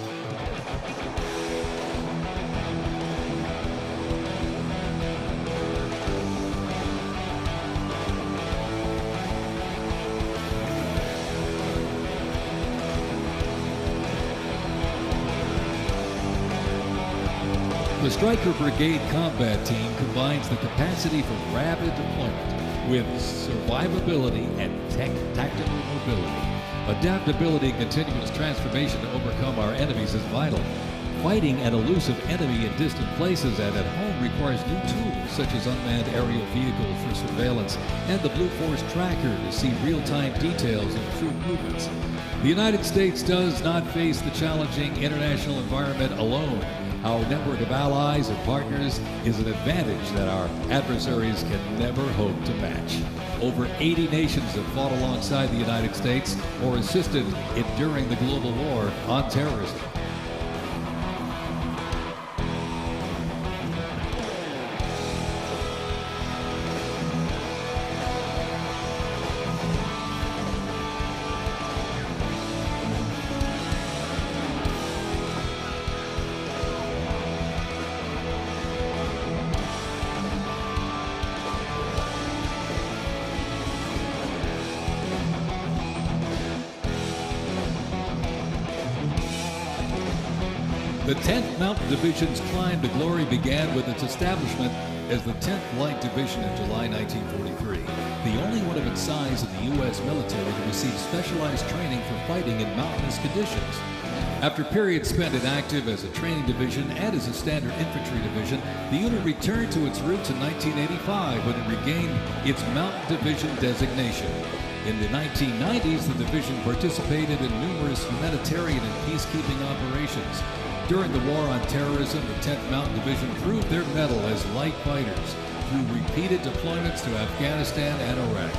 The Stryker Brigade Combat Team combines the capacity for rapid deployment with survivability and tactical mobility. Adaptability and continuous transformation to overcome our enemies is vital. Fighting an elusive enemy in distant places and at home requires new tools such as unmanned aerial vehicles for surveillance and the Blue Force tracker to see real-time details of troop movements. The United States does not face the challenging international environment alone. Our network of allies and partners is an advantage that our adversaries can never hope to match. Over 80 nations have fought alongside the United States or assisted during the global war on terrorism. The 10th Mountain Division's climb to glory began with its establishment as the 10th Light Division in July 1943, the only one of its size in the U.S. military to receive specialized training for fighting in mountainous conditions. After periods spent inactive as a training division and as a standard infantry division, the unit returned to its roots in 1985 when it regained its Mountain Division designation. In the 1990s, the division participated in numerous humanitarian and peacekeeping operations. During the war on terrorism, the 10th Mountain Division proved their mettle as light fighters through repeated deployments to Afghanistan and Iraq.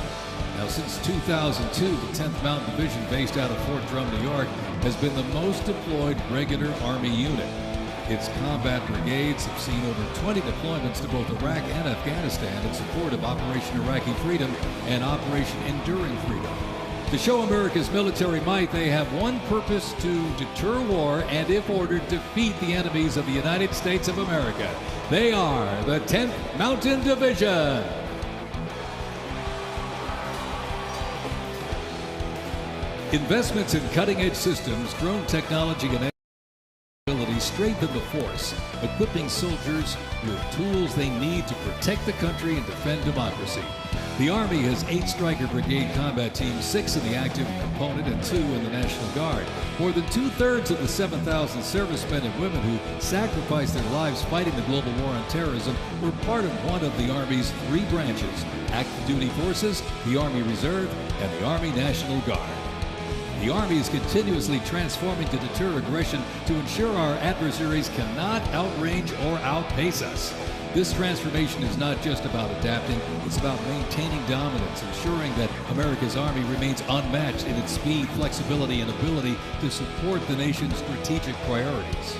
Now, since 2002, the 10th Mountain Division, based out of Fort Drum, New York, has been the most deployed regular Army unit. Its combat brigades have seen over 20 deployments to both Iraq and Afghanistan in support of Operation Iraqi Freedom and Operation Enduring Freedom. To show America's military might, they have one purpose: to deter war and, if ordered, defeat the enemies of the United States of America. They are the 10th Mountain Division. Investments in cutting-edge systems, drone technology, and ability strengthen the force, equipping soldiers with tools they need to protect the country and defend democracy. The Army has 8 Stryker Brigade combat teams, 6 in the active component and 2 in the National Guard. More than 2/3 of the 7,000 servicemen and women who sacrificed their lives fighting the global war on terrorism were part of one of the Army's 3 branches: active duty forces, the Army Reserve, and the Army National Guard. The Army is continuously transforming to deter aggression to ensure our adversaries cannot outrange or outpace us. This transformation is not just about adapting, it's about maintaining dominance, ensuring that America's Army remains unmatched in its speed, flexibility, and ability to support the nation's strategic priorities.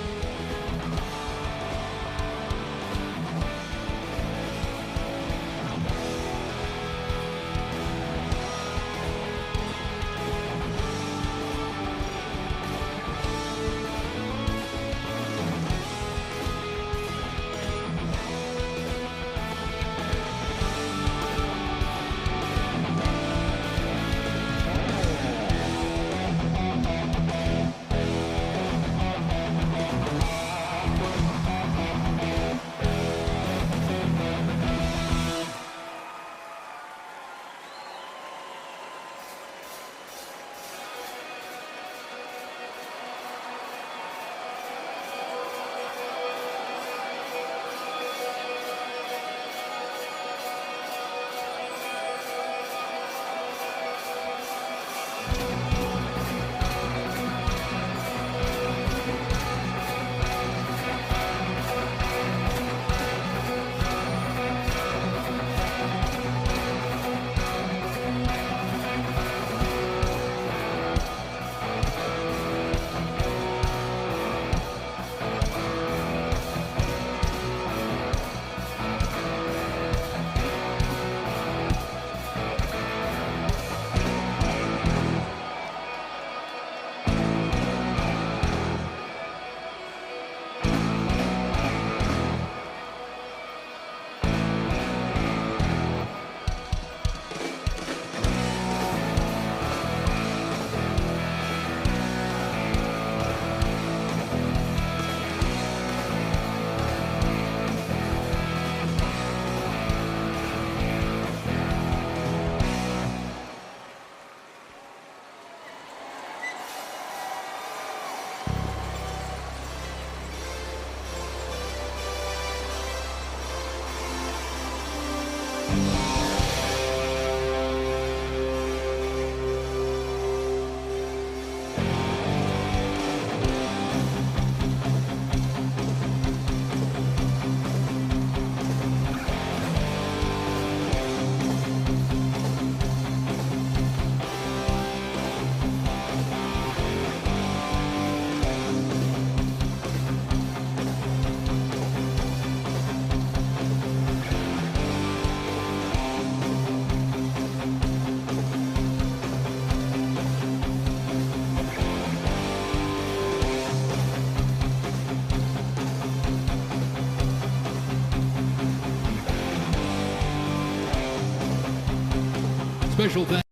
Special thanks.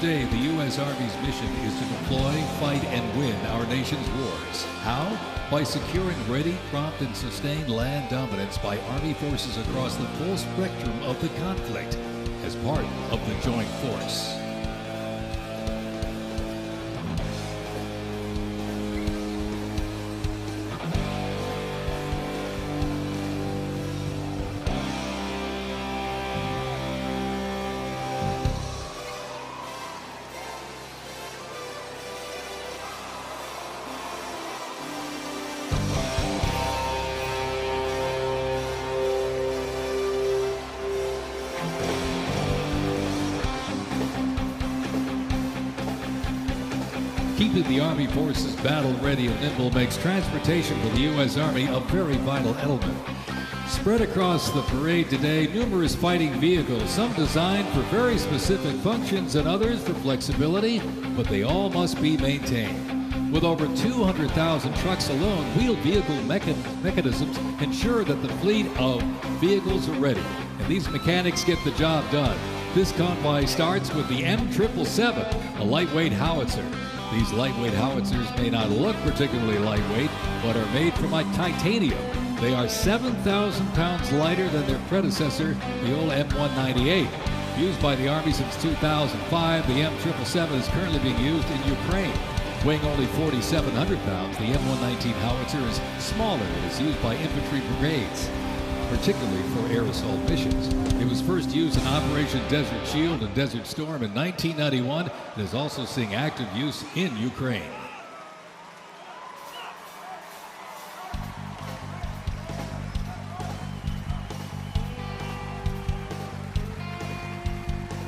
Today, the U.S. Army's mission is to deploy, fight, and win our nation's wars. How? By securing ready, prompt, and sustained land dominance by Army forces across the full spectrum of the conflict as part of the Joint Force. Keeping the Army forces battle-ready and nimble makes transportation for the U.S. Army a very vital element. Spread across the parade today, numerous fighting vehicles, some designed for very specific functions and others for flexibility, but they all must be maintained. With over 200,000 trucks alone, wheeled vehicle mechanisms ensure that the fleet of vehicles are ready, and these mechanics get the job done. This convoy starts with the M777, a lightweight howitzer. These lightweight howitzers may not look particularly lightweight, but are made from titanium. They are 7,000 pounds lighter than their predecessor, the old M198. Used by the Army since 2005, the M777 is currently being used in Ukraine. Weighing only 4,700 pounds, the M119 howitzer is smaller and is used by infantry brigades, particularly for air assault missions. It was first used in Operation Desert Shield and Desert Storm in 1991 and is also seeing active use in Ukraine.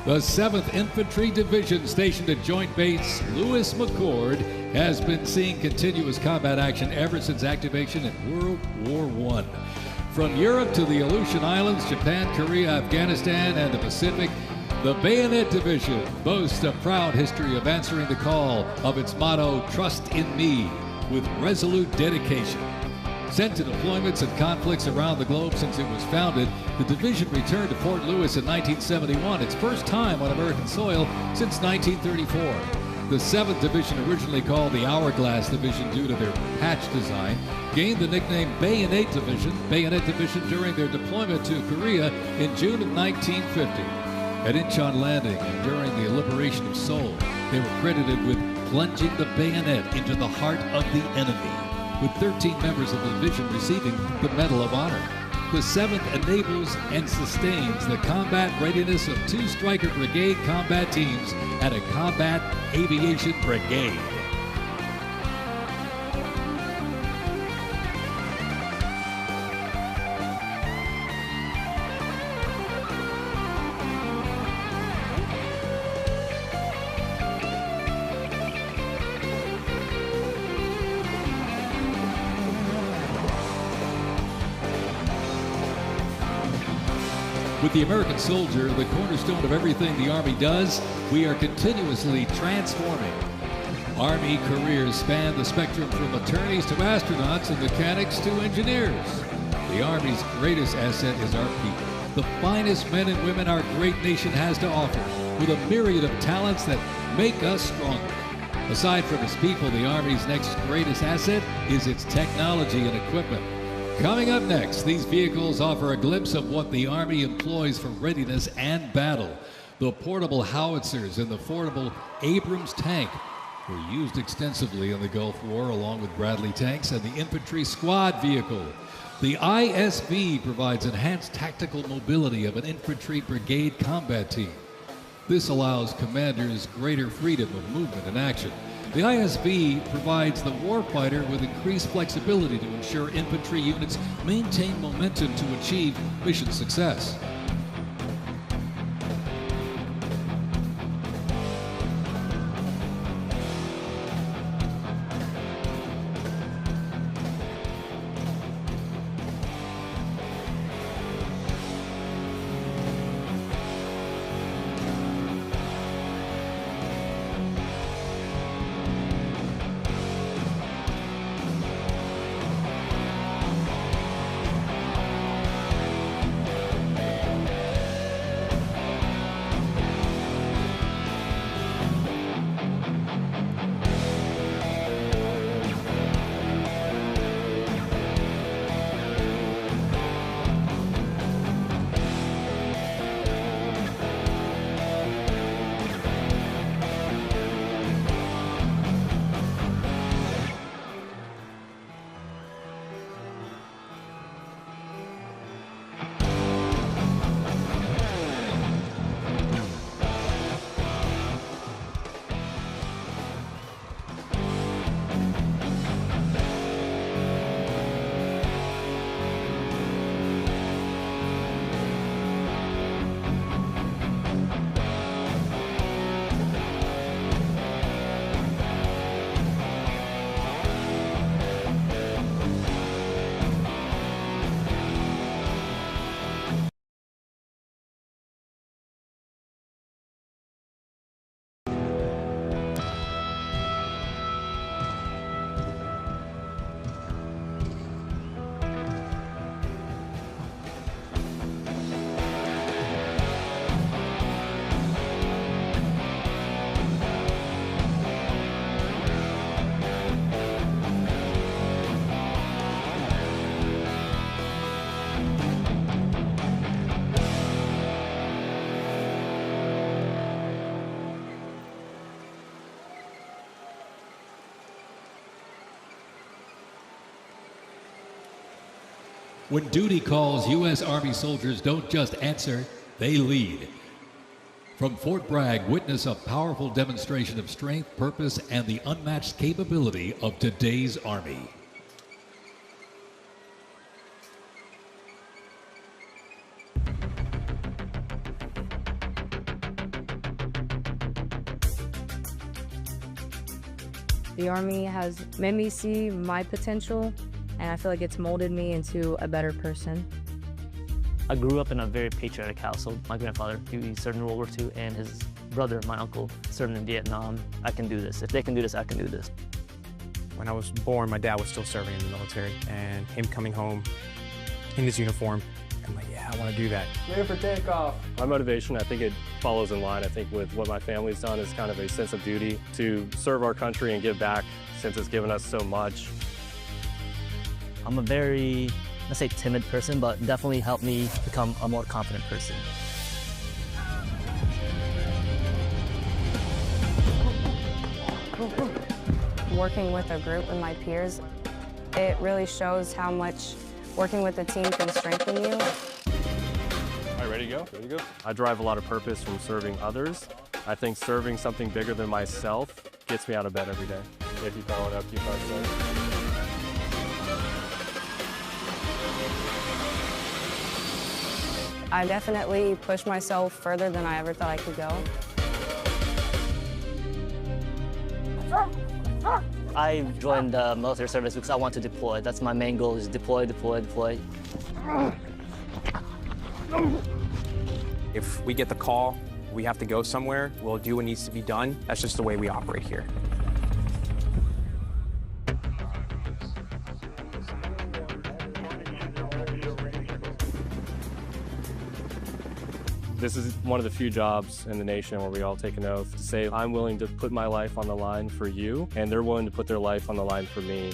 The 7th Infantry Division, stationed at Joint Base Lewis McChord, has been seeing continuous combat action ever since activation in World War I. From Europe to the Aleutian Islands, Japan, Korea, Afghanistan, and the Pacific, the Bayonet Division boasts a proud history of answering the call of its motto, "Trust in Me," with resolute dedication. Sent to deployments and conflicts around the globe since it was founded, the division returned to Fort Lewis in 1971, its first time on American soil since 1934. The 7th Division, originally called the Hourglass Division due to their patch design, gained the nickname Bayonet Division during their deployment to Korea in June of 1950. At Incheon Landing and during the liberation of Seoul, they were credited with plunging the bayonet into the heart of the enemy, with 13 members of the division receiving the Medal of Honor. The 7th enables and sustains the combat readiness of 2 Stryker Brigade combat teams and a Combat Aviation Brigade. With the American soldier, the cornerstone of everything the Army does, we are continuously transforming. Army careers span the spectrum from attorneys to astronauts and mechanics to engineers. The Army's greatest asset is our people, the finest men and women our great nation has to offer, with a myriad of talents that make us stronger. Aside from its people, the Army's next greatest asset is its technology and equipment. Coming up next, these vehicles offer a glimpse of what the Army employs for readiness and battle. The portable howitzers and the portable Abrams tank were used extensively in the Gulf War, along with Bradley tanks and the infantry squad vehicle. The ISB provides enhanced tactical mobility of an infantry brigade combat team. This allows commanders greater freedom of movement and action. The ISB provides the warfighter with increased flexibility to ensure infantry units maintain momentum to achieve mission success. When duty calls, U.S. Army soldiers don't just answer, they lead. From Fort Bragg, witness a powerful demonstration of strength, purpose, and the unmatched capability of today's Army. The Army has made me see my potential, and I feel like it's molded me into a better person. I grew up in a very patriotic household. My grandfather, he served in World War II, and his brother, my uncle, served in Vietnam. I can do this. If they can do this, I can do this. When I was born, my dad was still serving in the military, and him coming home in his uniform, I'm like, yeah, I want to do that. Clear for takeoff. My motivation, I think it follows in line, I think, with what my family's done is kind of a sense of duty to serve our country and give back since it's given us so much. I'm a very, let's say, timid person, but definitely helped me become a more confident person. Working with a group and my peers, it really shows how much working with a team can strengthen you. All right, ready to go? Ready to go. I derive a lot of purpose from serving others. I think serving something bigger than myself gets me out of bed every day. If you power it up, keep on. I definitely pushed myself further than I ever thought I could go. I joined the military service because I want to deploy. That's my main goal, is deploy, deploy, deploy. If we get the call, we have to go somewhere, we'll do what needs to be done. That's just the way we operate here. This is one of the few jobs in the nation where we all take an oath to say, I'm willing to put my life on the line for you, and they're willing to put their life on the line for me.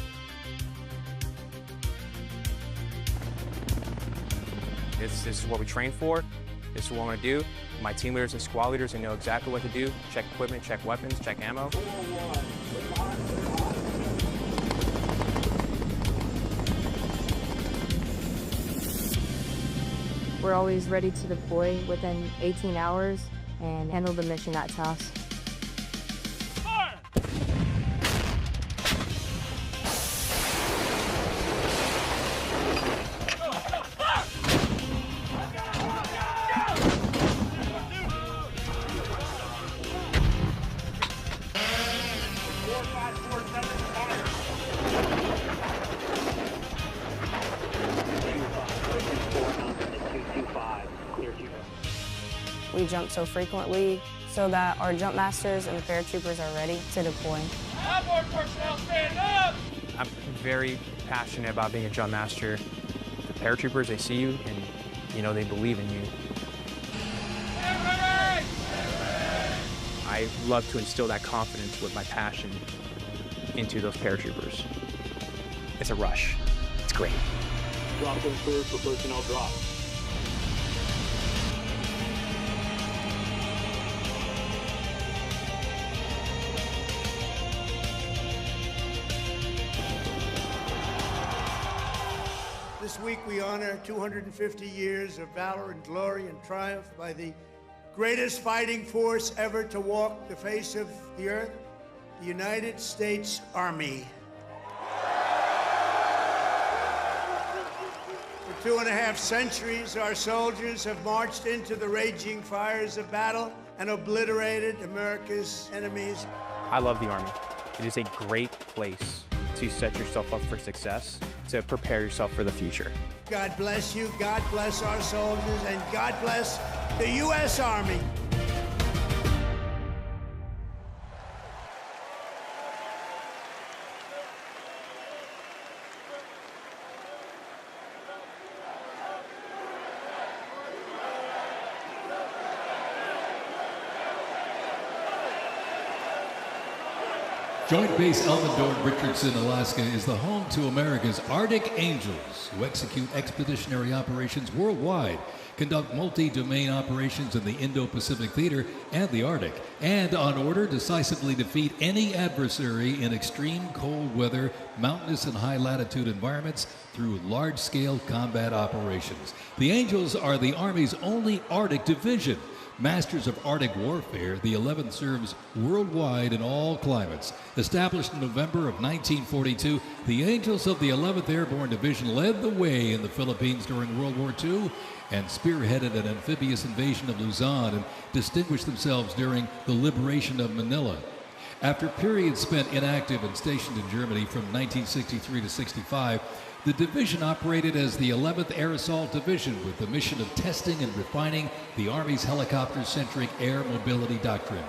This is what we train for. This is what I want to do. My team leaders and squad leaders, they know exactly what to do. Check equipment, check weapons, check ammo. We're always ready to deploy within 18 hours and handle the mission at task. We jump so frequently so that our jump masters and paratroopers are ready to deploy. Outboard personnel, stand up! I'm very passionate about being a jump master. The paratroopers, they see you and, you know, they believe in you. I love to instill that confidence with my passion into those paratroopers. It's a rush. It's great. Drop them first for personnel drop. This week we honor 250 years of valor and glory and triumph by the greatest fighting force ever to walk the face of the earth, the United States Army. For 2.5 centuries, our soldiers have marched into the raging fires of battle and obliterated America's enemies. I love the Army. It is a great place to set yourself up for success, to prepare yourself for the future. God bless you, God bless our soldiers, and God bless the U.S. Army. Joint Base Elmendorf, Richardson, Alaska is the home to America's Arctic Angels, who execute expeditionary operations worldwide, conduct multi-domain operations in the Indo-Pacific theater and the Arctic, and on order decisively defeat any adversary in extreme cold weather, mountainous and high-latitude environments through large-scale combat operations. The Angels are the Army's only Arctic division. Masters of Arctic warfare, the 11th serves worldwide in all climates. Established in November of 1942, the Angels of the 11th Airborne Division led the way in the Philippines during World War II and spearheaded an amphibious invasion of Luzon and distinguished themselves during the liberation of Manila. After periods spent inactive and stationed in Germany from 1963 to 65, the division operated as the 11th Air Assault Division with the mission of testing and refining the Army's helicopter-centric air mobility doctrine.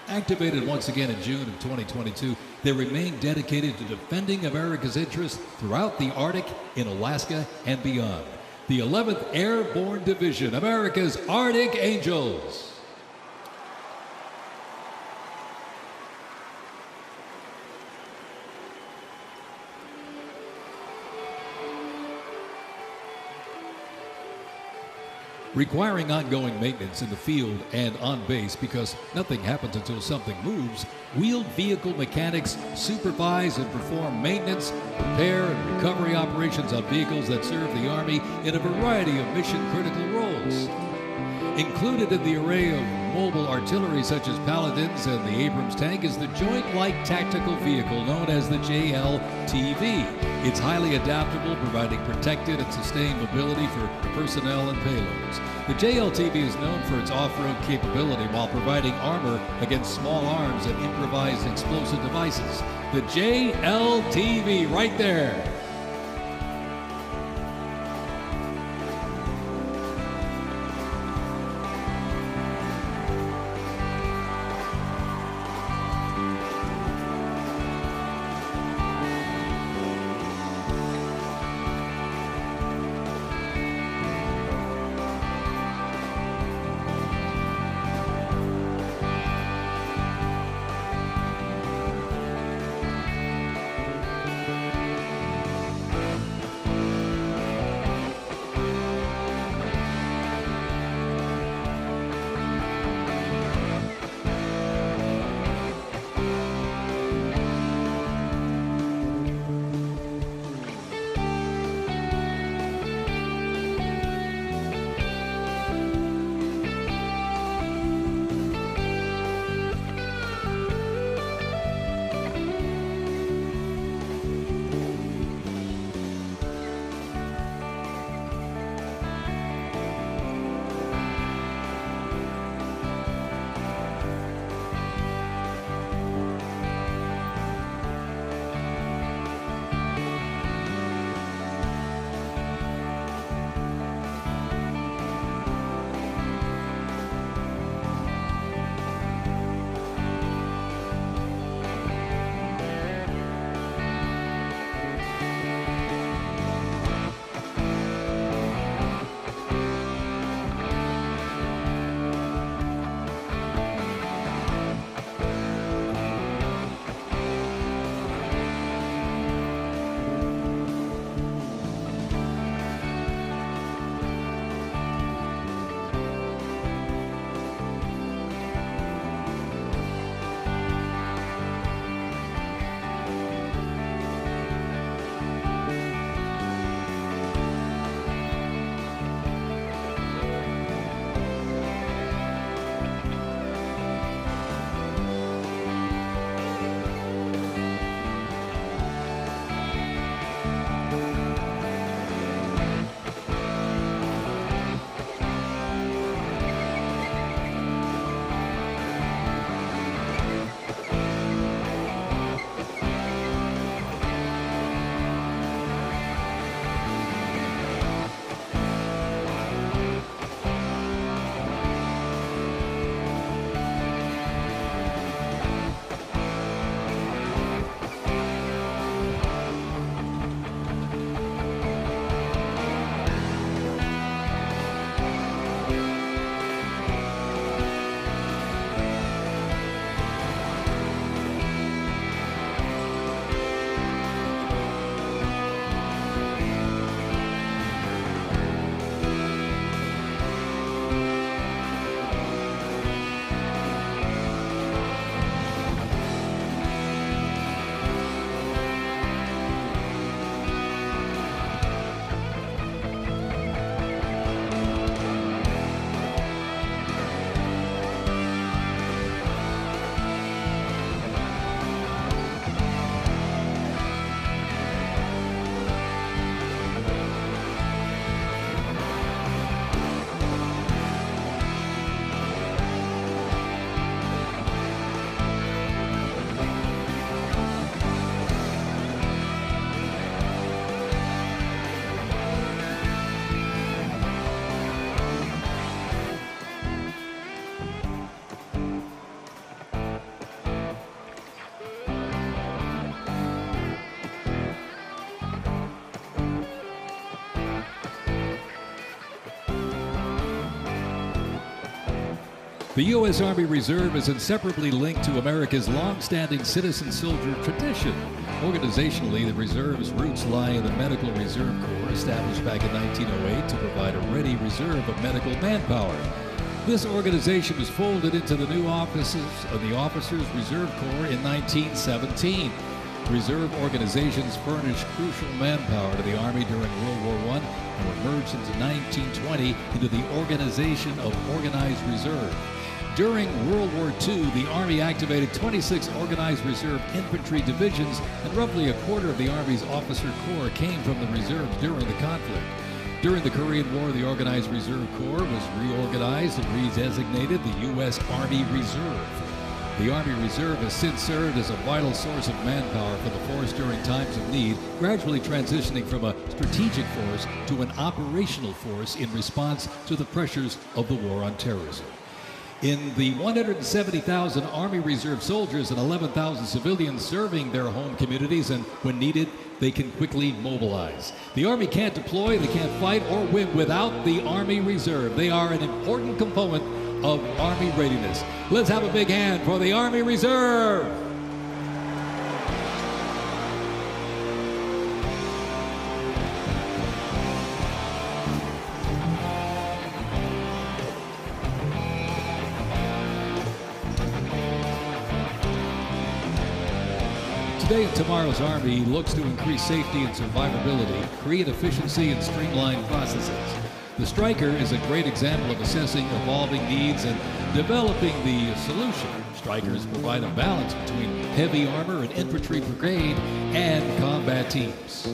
Activated once again in June of 2022, they remain dedicated to defending America's interests throughout the Arctic, in Alaska, and beyond. The 11th Airborne Division, America's Arctic Angels. Requiring ongoing maintenance in the field and on base because nothing happens until something moves, wheeled vehicle mechanics supervise and perform maintenance, repair, and recovery operations on vehicles that serve the Army in a variety of mission-critical roles. Included in the array of mobile artillery such as Paladins and the Abrams tank is the Joint Light Tactical Vehicle known as the JLTV. It's highly adaptable, providing protected and sustained mobility for personnel and payloads. The JLTV is known for its off-road capability while providing armor against small arms and improvised explosive devices. The JLTV, right there. The U.S. Army Reserve is inseparably linked to America's long-standing citizen soldier tradition. Organizationally, the Reserve's roots lie in the Medical Reserve Corps, established back in 1908 to provide a ready reserve of medical manpower. This organization was folded into the new offices of the Officers Reserve Corps in 1917. Reserve organizations furnished crucial manpower to the Army during World War I and were merged into 1920 into the Organization of Organized Reserve. During World War II, the Army activated 26 organized reserve infantry divisions, and roughly a quarter of the Army's officer corps came from the reserves during the conflict. During the Korean War, the Organized Reserve Corps was reorganized and redesignated the U.S. Army Reserve. The Army Reserve has since served as a vital source of manpower for the force during times of need, gradually transitioning from a strategic force to an operational force in response to the pressures of the war on terrorism. In the 170,000 Army Reserve soldiers and 11,000 civilians serving their home communities, and when needed, they can quickly mobilize. The Army can't deploy, they can't fight or win without the Army Reserve. They are an important component of Army readiness. Let's have a big hand for the Army Reserve. Today and tomorrow's Army looks to increase safety and survivability, create efficiency, and streamline processes. The Stryker is a great example of assessing evolving needs and developing the solution. Strykers provide a balance between heavy armor and infantry brigade and combat teams.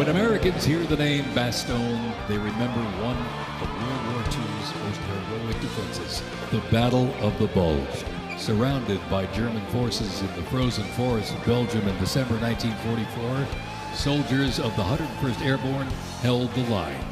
When Americans hear the name Bastogne, they remember one of World War II's most heroic defenses, the Battle of the Bulge. Surrounded by German forces in the frozen forests of Belgium in December 1944, soldiers of the 101st Airborne held the line.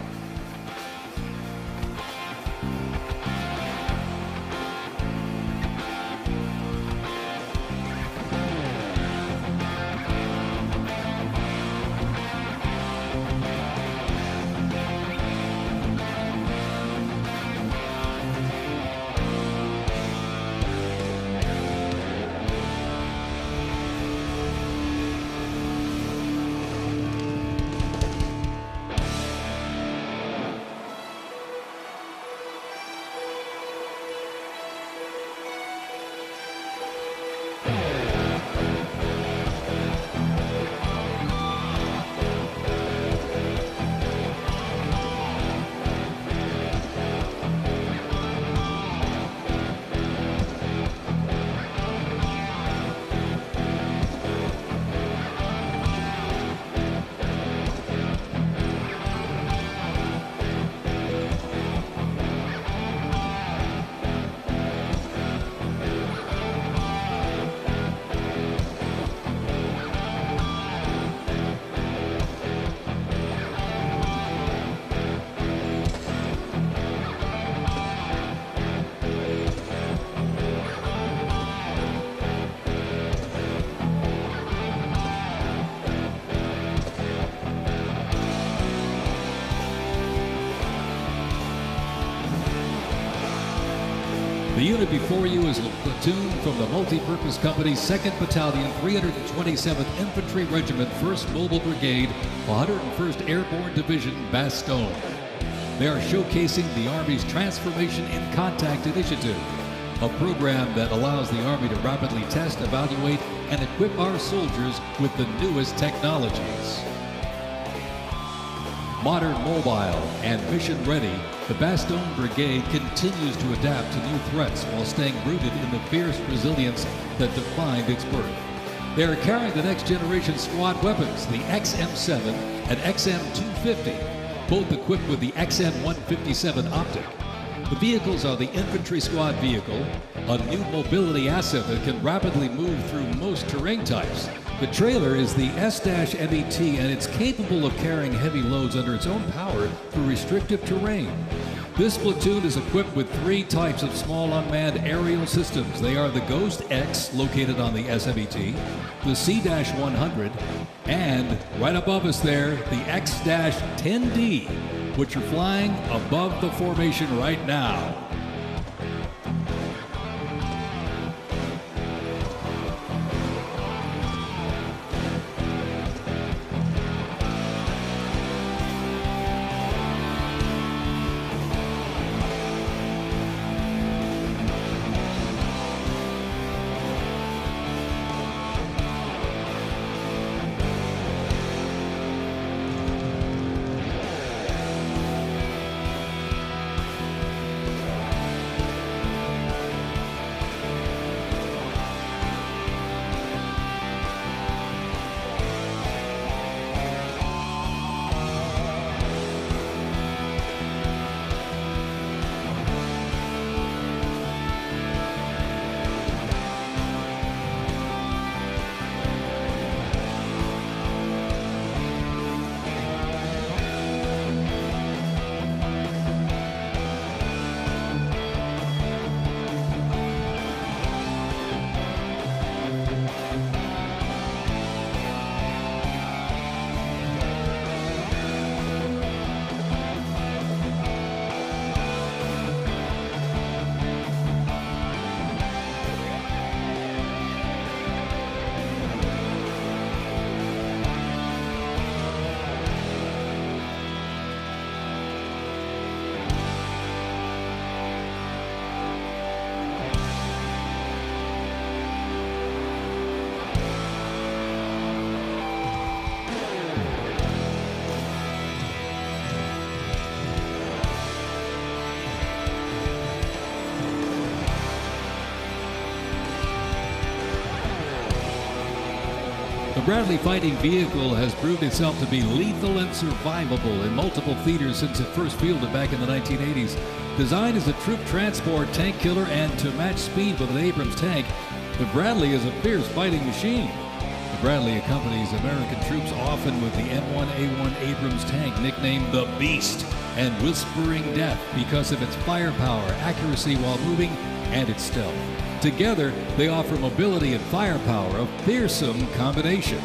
The unit before you is a platoon from the Multi-Purpose Company's 2nd Battalion, 327th Infantry Regiment, 1st Mobile Brigade, 101st Airborne Division, Bastogne. They are showcasing the Army's Transformation in Contact Initiative, a program that allows the Army to rapidly test, evaluate, and equip our soldiers with the newest technologies. Modern, mobile, and mission-ready, the Bastogne Brigade continues to adapt to new threats while staying rooted in the fierce resilience that defined its birth. They are carrying the next-generation squad weapons, the XM7 and XM250, both equipped with the XM157 optic. The vehicles are the infantry squad vehicle, a new mobility asset that can rapidly move through most terrain types. The trailer is the S-MET, and it's capable of carrying heavy loads under its own power through restrictive terrain. This platoon is equipped with 3 types of small unmanned aerial systems. They are the Ghost X, located on the S-MET, the C-100, and right above us there, the X-10D, which are flying above the formation right now. The Bradley fighting vehicle has proved itself to be lethal and survivable in multiple theaters since it first fielded back in the 1980s. Designed as a troop transport, tank killer, and to match speed with an Abrams tank, the Bradley is a fierce fighting machine. The Bradley accompanies American troops often with the M1A1 Abrams tank, nicknamed the Beast and Whispering Death because of its firepower, accuracy while moving, and its stealth. Together, they offer mobility and firepower, a fearsome combination.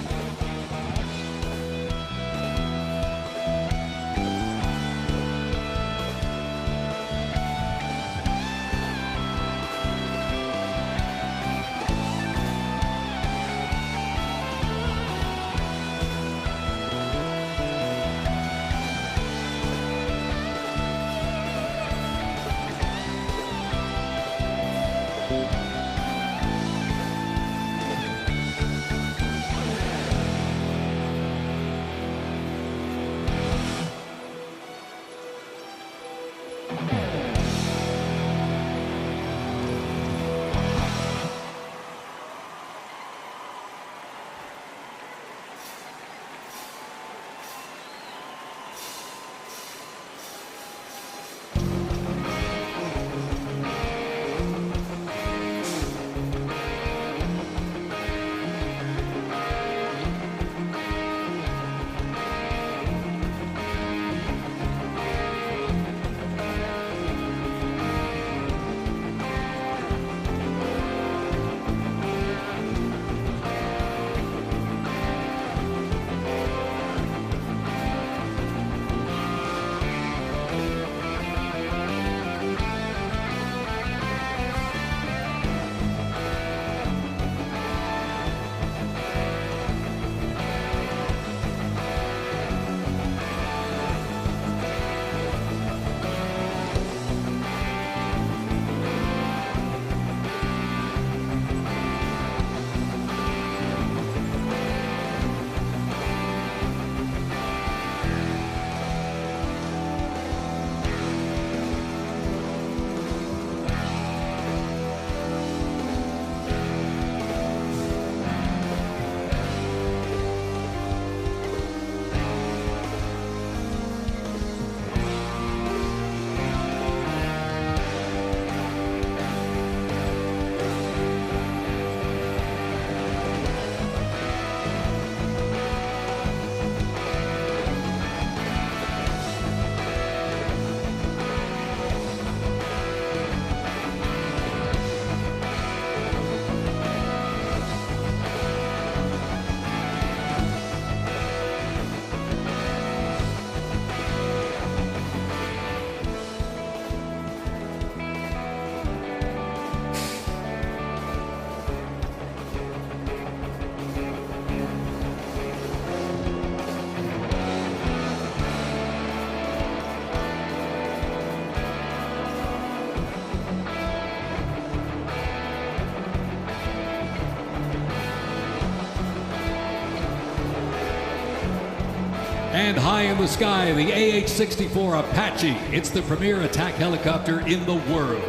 And high in the sky, the AH-64 Apache. It's the premier attack helicopter in the world.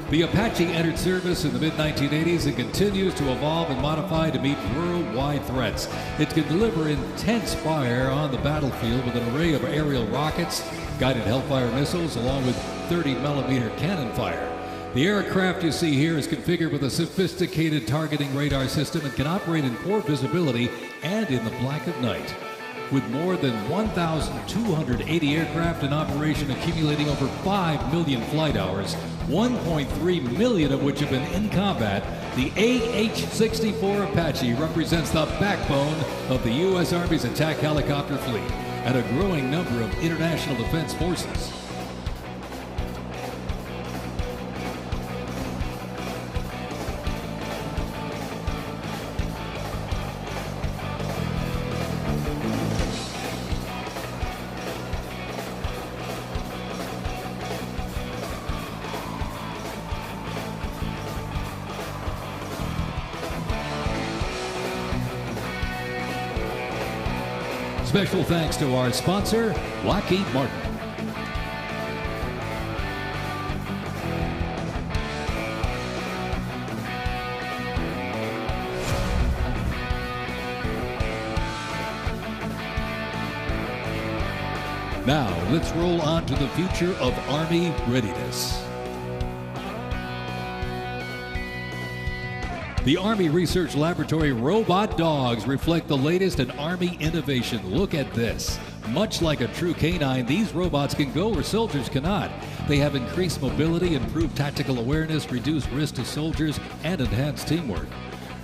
The Apache entered service in the mid-1980s and continues to evolve and modify to meet worldwide threats. It can deliver intense fire on the battlefield with an array of aerial rockets, guided Hellfire missiles, along with 30-millimeter cannon fire. The aircraft you see here is configured with a sophisticated targeting radar system and can operate in poor visibility and in the black of night. With more than 1,280 aircraft in operation accumulating over 5 million flight hours, 1.3 million of which have been in combat, the AH-64 Apache represents the backbone of the U.S. Army's attack helicopter fleet and a growing number of international defense forces. Special thanks to our sponsor, Lockheed Martin. Now, let's roll on to the future of Army readiness. The Army Research Laboratory robot dogs reflect the latest in Army innovation. Look at this. Much like a true canine, these robots can go where soldiers cannot. They have increased mobility, improved tactical awareness, reduced risk to soldiers, and enhanced teamwork.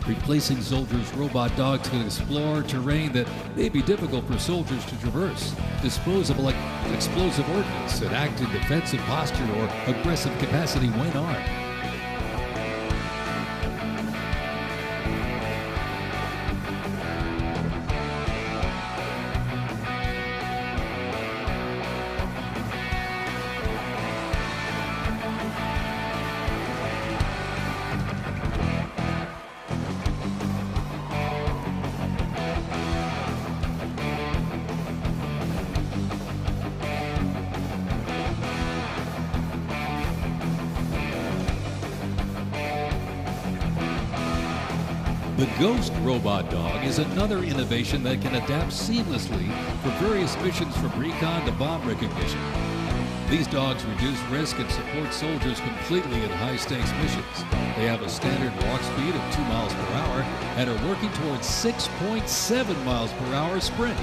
Replacing soldiers, robot dogs can explore terrain that may be difficult for soldiers to traverse, dispose of explosive ordnance, and act in defensive posture or aggressive capacity when armed. The Ghost Robot Dog is another innovation that can adapt seamlessly for various missions from recon to bomb recognition. These dogs reduce risk and support soldiers completely in high-stakes missions. They have a standard walk speed of 2 miles per hour and are working towards 6.7 miles per hour sprint.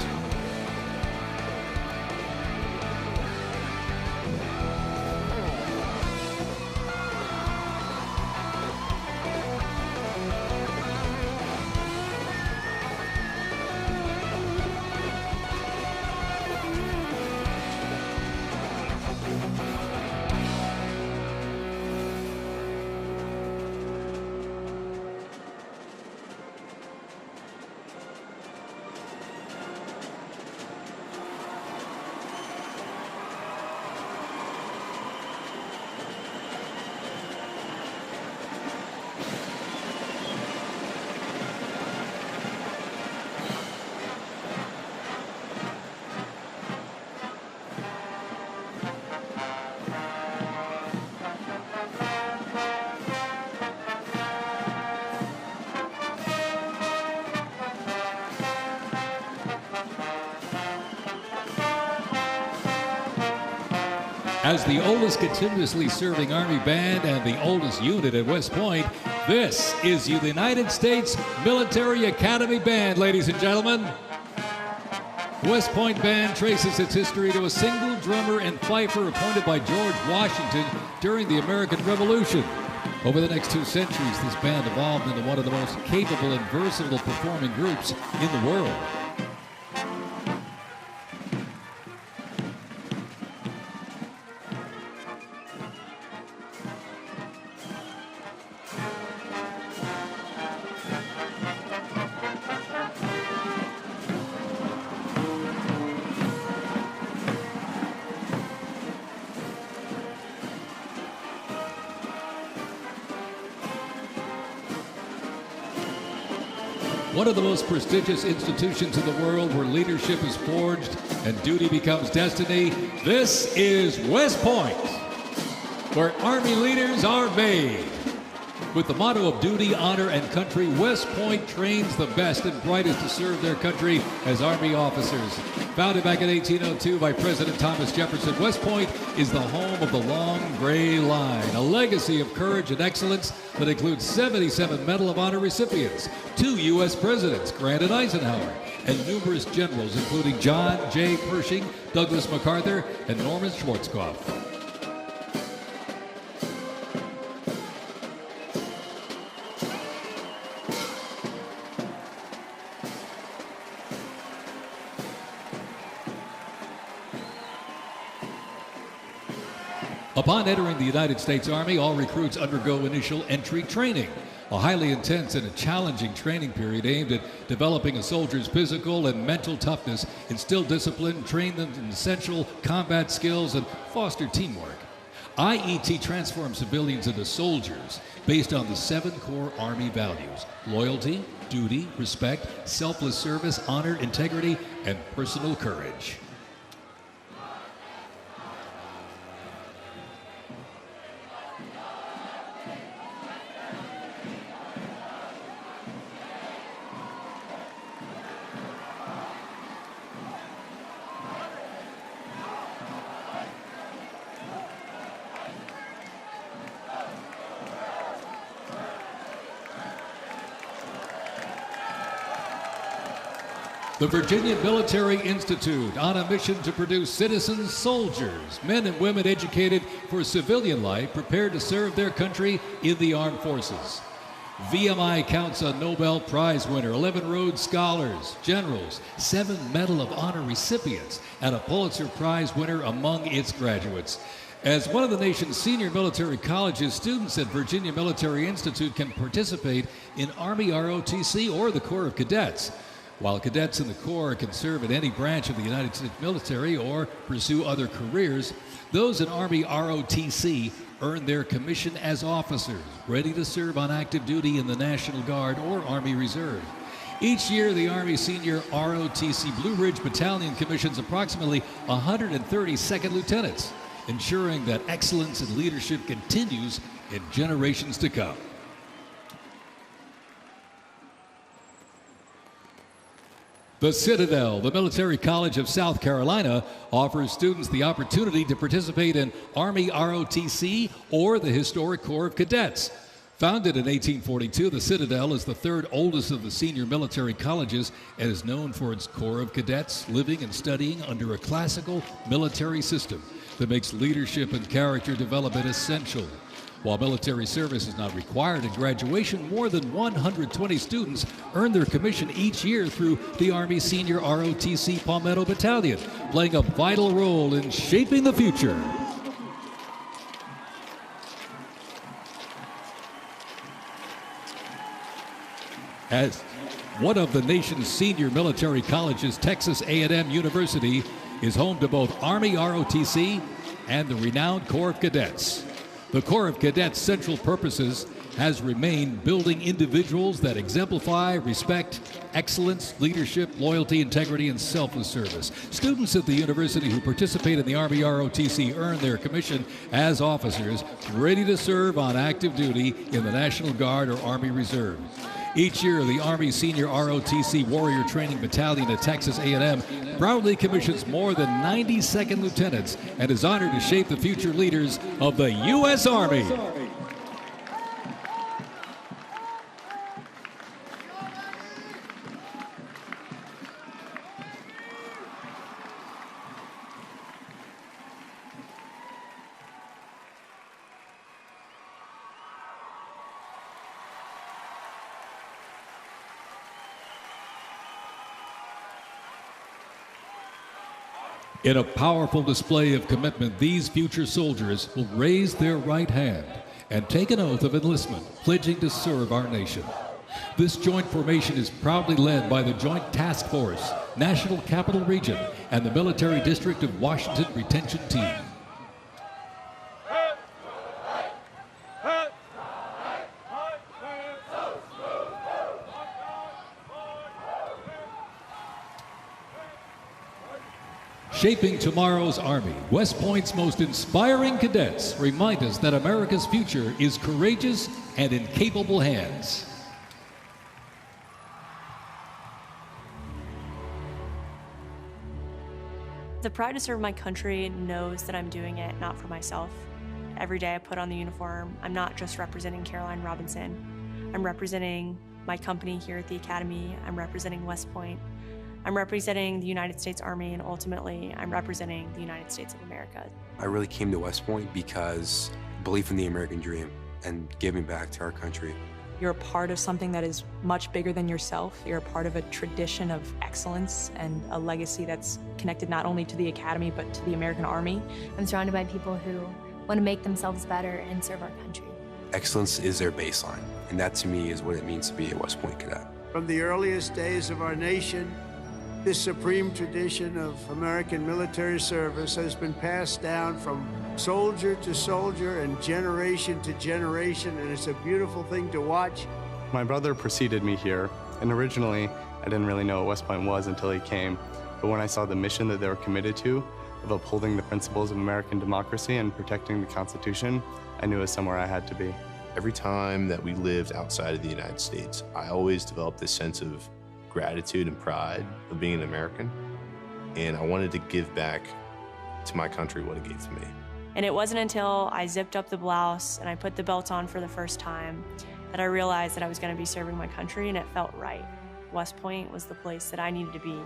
As the oldest continuously serving Army band and the oldest unit at West Point, this is the United States Military Academy Band, ladies and gentlemen. The West Point Band traces its history to a single drummer and fifer appointed by George Washington during the American Revolution. Over the next 2 centuries, this band evolved into one of the most capable and versatile performing groups in the world. one of the most prestigious institutions in the world where leadership is forged and duty becomes destiny. This is West Point, where Army leaders are made. With the motto of duty, honor, and country, West Point trains the best and brightest to serve their country as Army officers. Founded back in 1802 by President Thomas Jefferson, West Point is the home of the Long Gray Line, a legacy of courage and excellence that includes 77 Medal of Honor recipients, 2 U.S. presidents, Grant and Eisenhower, and numerous generals, including John J. Pershing, Douglas MacArthur, and Norman Schwarzkopf. Upon entering the United States Army, all recruits undergo initial entry training, a highly intense and a challenging training period aimed at developing a soldier's physical and mental toughness, instill discipline, train them in essential combat skills, and foster teamwork. IET transforms civilians into soldiers based on the 7 core Army values: loyalty, duty, respect, selfless service, honor, integrity, and personal courage. The Virginia Military Institute, on a mission to produce citizen soldiers, men and women educated for civilian life, prepared to serve their country in the armed forces. VMI counts a Nobel Prize winner, 11 Rhodes Scholars, generals, 7 Medal of Honor recipients, and a Pulitzer Prize winner among its graduates. As one of the nation's senior military colleges, students at Virginia Military Institute can participate in Army ROTC or the Corps of Cadets. While cadets in the Corps can serve in any branch of the United States military or pursue other careers, those in Army ROTC earn their commission as officers, ready to serve on active duty in the National Guard or Army Reserve. Each year, the Army Senior ROTC Blue Ridge Battalion commissions approximately 130 second lieutenants, ensuring that excellence in leadership continues in generations to come. The Citadel, the Military College of South Carolina, offers students the opportunity to participate in Army ROTC or the Historic Corps of Cadets. Founded in 1842, the Citadel is the 3rd oldest of the senior military colleges and is known for its Corps of Cadets living and studying under a classical military system that makes leadership and character development essential. While military service is not required at graduation, more than 120 students earn their commission each year through the Army Senior ROTC Palmetto Battalion, playing a vital role in shaping the future. As one of the nation's senior military colleges, Texas A&M University is home to both Army ROTC and the renowned Corps of Cadets. The Corps of Cadets' central purposes has remained building individuals that exemplify respect, excellence, leadership, loyalty, integrity, and selfless service. Students at the university who participate in the Army ROTC earn their commission as officers ready to serve on active duty in the National Guard or Army Reserve. Each year, the Army Senior ROTC Warrior Training Battalion at Texas A&M proudly commissions more than 90 second lieutenants and is honored to shape the future leaders of the U.S. Army. In a powerful display of commitment, these future soldiers will raise their right hand and take an oath of enlistment, pledging to serve our nation. This joint formation is proudly led by the Joint Task Force, National Capital Region, and the Military District of Washington Retention Team. Shaping tomorrow's Army, West Point's most inspiring cadets remind us that America's future is courageous and in capable hands. The pride to serve my country knows that I'm doing it not for myself. Every day I put on the uniform, I'm not just representing Caroline Robinson. I'm representing my company here at the Academy. I'm representing West Point. I'm representing the United States Army, and ultimately, I'm representing the United States of America. I really came to West Point because belief in the American dream and giving back to our country. You're a part of something that is much bigger than yourself. You're a part of a tradition of excellence and a legacy that's connected not only to the Academy, but to the American Army. I'm surrounded by people who want to make themselves better and serve our country. Excellence is their baseline, and that to me is what it means to be a West Point cadet. From the earliest days of our nation, this supreme tradition of American military service has been passed down from soldier to soldier and generation to generation, and it's a beautiful thing to watch. My brother preceded me here, and originally I didn't really know what West Point was until he came. But when I saw the mission that they were committed to, of upholding the principles of American democracy and protecting the Constitution, I knew it was somewhere I had to be. Every time that we lived outside of the United States, I always developed this sense of gratitude and pride of being an American, and I wanted to give back to my country what it gave to me. And it wasn't until I zipped up the blouse and I put the belt on for the first time that I realized that I was going to be serving my country, and it felt right. West Point was the place that I needed to be,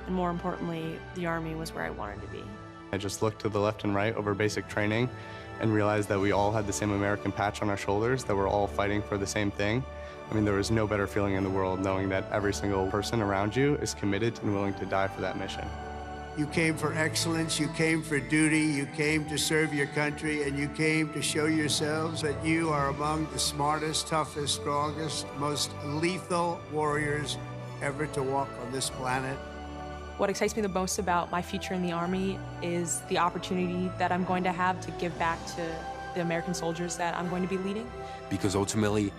and more importantly, the Army was where I wanted to be. I just looked to the left and right over basic training and realized that we all had the same American patch on our shoulders, that we're all fighting for the same thing. I mean, there was no better feeling in the world knowing that every single person around you is committed and willing to die for that mission. You came for excellence, you came for duty, you came to serve your country, and you came to show yourselves that you are among the smartest, toughest, strongest, most lethal warriors ever to walk on this planet. What excites me the most about my future in the Army is the opportunity that I'm going to have to give back to the American soldiers that I'm going to be leading. Because ultimately,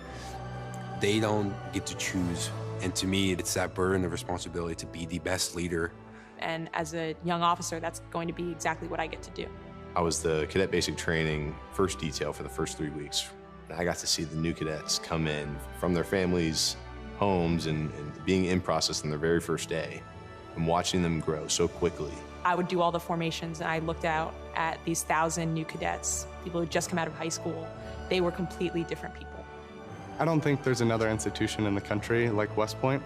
they don't get to choose. And to me, it's that burden of responsibility to be the best leader. And as a young officer, that's going to be exactly what I get to do. I was the cadet basic training first detail for the first 3 weeks. I got to see the new cadets come in from their families' homes and being in process on their very first day and watching them grow so quickly. I would do all the formations, and I looked out at these 1,000 new cadets, people who just come out of high school. They were completely different people. I don't think there's another institution in the country like West Point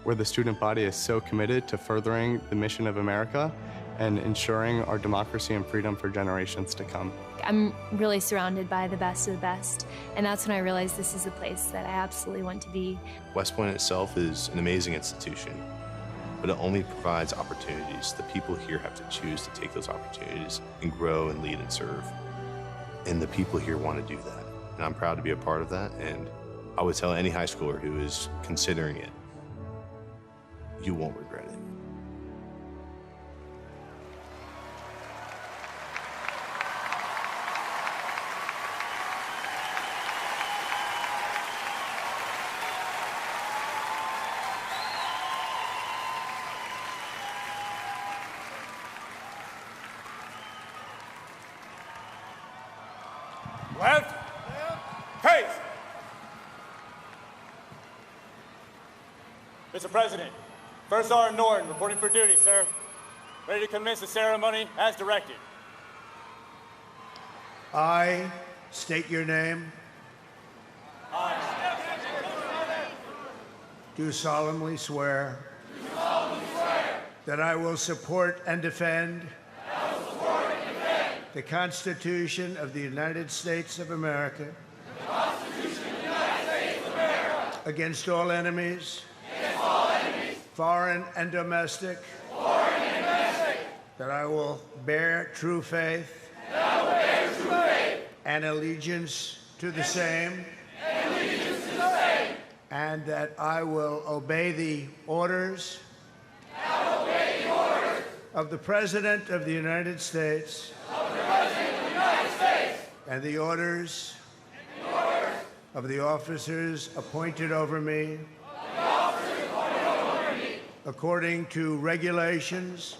where the student body is so committed to furthering the mission of America and ensuring our democracy and freedom for generations to come. I'm really surrounded by the best of the best, and that's when I realized this is a place that I absolutely want to be. West Point itself is an amazing institution, but it only provides opportunities. The people here have to choose to take those opportunities and grow and lead and serve. And the people here want to do that. And I'm proud to be a part of that. And I would tell any high schooler who is considering it, you won't regret it. Left. Pace. Mr. President, First Sergeant Norton reporting for duty, sir. Ready to commence the ceremony as directed. I state your name. Do solemnly swear that I will support and defend the Constitution of the United States of America against all enemies, foreign and domestic, that I will bear true faith and allegiance to the same, and that I will obey the orders of the President of the United States and the orders of the officers appointed over me according to regulations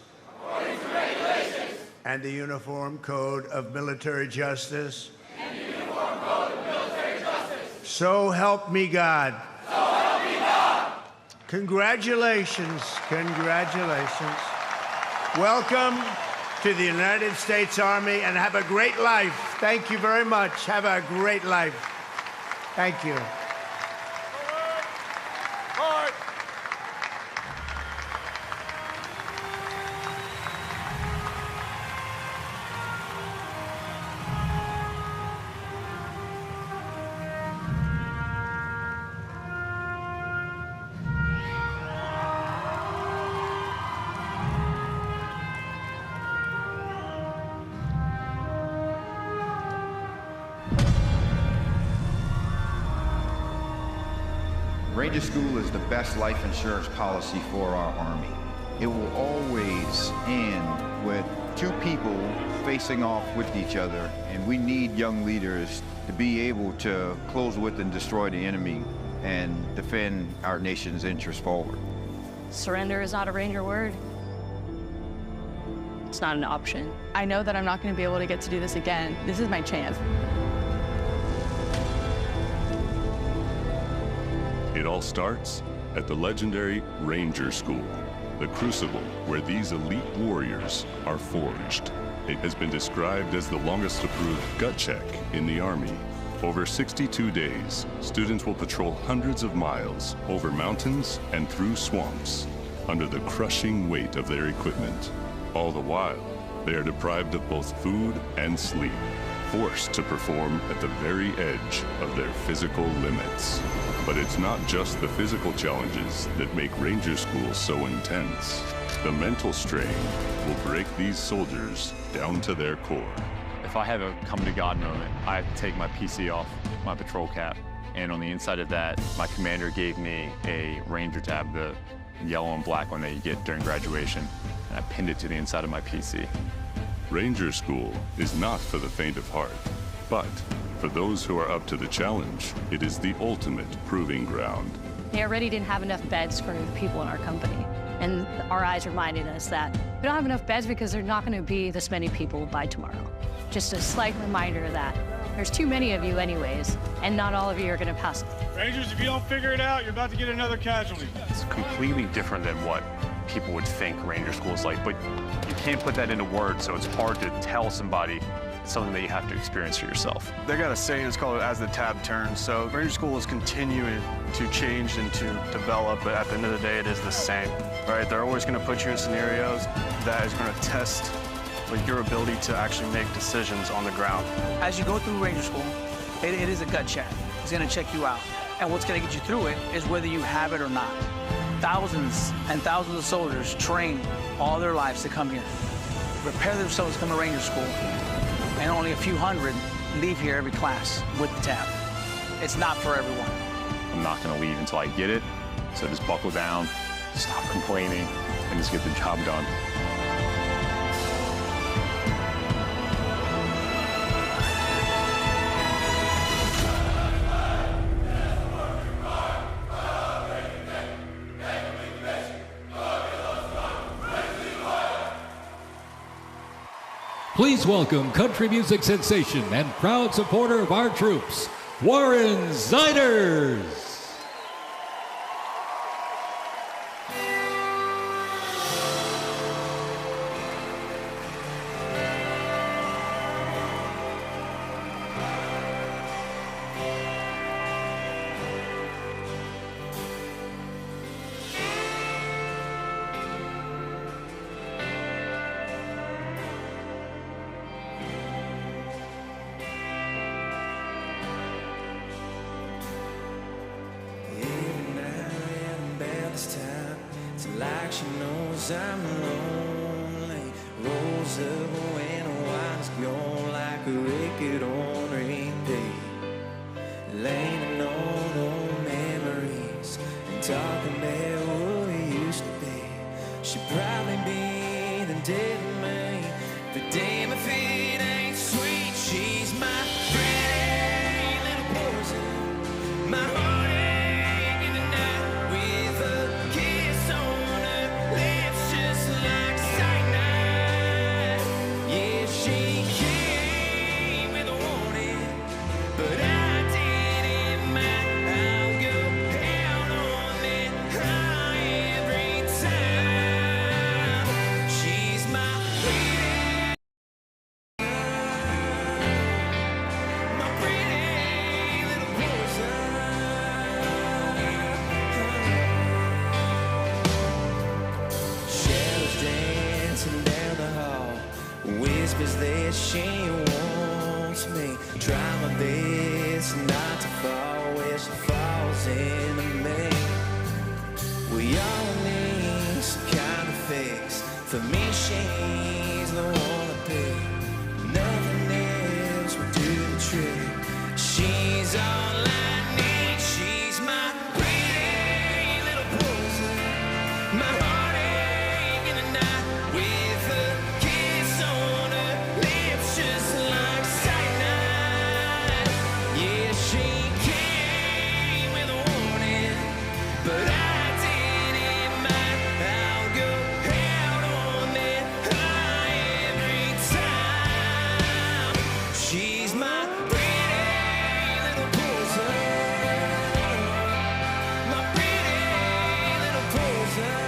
and the Uniform Code of Military Justice. So help me God. So help me God. Congratulations. Congratulations. Welcome to the United States Army, and have a great life. Thank you very much. Have a great life. Thank you. Ranger School is the best life insurance policy for our Army. It will always end with two people facing off with each other, and we need young leaders to be able to close with and destroy the enemy and defend our nation's interests forward. Surrender is not a Ranger word. It's not an option. I know that I'm not going to be able to get to do this again. This is my chance. It all starts at the legendary Ranger School, the crucible where these elite warriors are forged. It has been described as the longest approved gut check in the Army. Over 62 days, students will patrol hundreds of miles over mountains and through swamps under the crushing weight of their equipment. All the while, they are deprived of both food and sleep, forced to perform at the very edge of their physical limits. But it's not just the physical challenges that make Ranger School so intense. The mental strain will break these soldiers down to their core. If I have a come-to-God moment, I have to take my PC off my patrol cap. And on the inside of that, my commander gave me a Ranger tab, the yellow and black one that you get during graduation. And I pinned it to the inside of my PC. Ranger School is not for the faint of heart, but for those who are up to the challenge, it is the ultimate proving ground. They already didn't have enough beds for the people in our company. And our eyes reminded us that we don't have enough beds because there's not going to be this many people by tomorrow. Just a slight reminder that there's too many of you anyways, and not all of you are going to pass. Rangers, if you don't figure it out, you're about to get another casualty. It's completely different than what people would think Ranger School is like, but you can't put that into words, so it's hard to tell somebody something that you have to experience for yourself. They got a saying, it's called as the tab turns. So Ranger School is continuing to change and to develop, but at the end of the day, it is the same, right? They're always gonna put you in scenarios that is gonna test like your ability to actually make decisions on the ground. As you go through Ranger School, it is a gut check. It's gonna check you out. And what's gonna get you through it is whether you have it or not. Thousands and thousands of soldiers train all their lives to come here, prepare themselves to come to Ranger School, and only a few hundred leave here every class with the tab. It's not for everyone. I'm not gonna leave until I get it, so just buckle down, stop complaining, and just get the job done. Please welcome country music sensation and proud supporter of our troops, Warren Ziders. Like she knows I'm lonely. Rolls up when the wine's gone like a record on repeat. Laying on old memories and talking about what we used to be. She'd probably be the dead of me, but damn if it ain't sweet. She's my pretty little poison, my heartache in the night with a kiss on her lips just like cyanide. Yeah. whispers that she wants me. Try my best not to fall where she falls into me. We all need some kind of fix. For me, she's the one to pick. Nothing else will do the trick. She's all I need. She's my pretty little poison. My heartache in the night with a kiss on her lips just like cyanide. Yeah, she came with a warning, but I didn't mind. I'll go out on that high every time. She's my pretty little poison. My pretty little poison.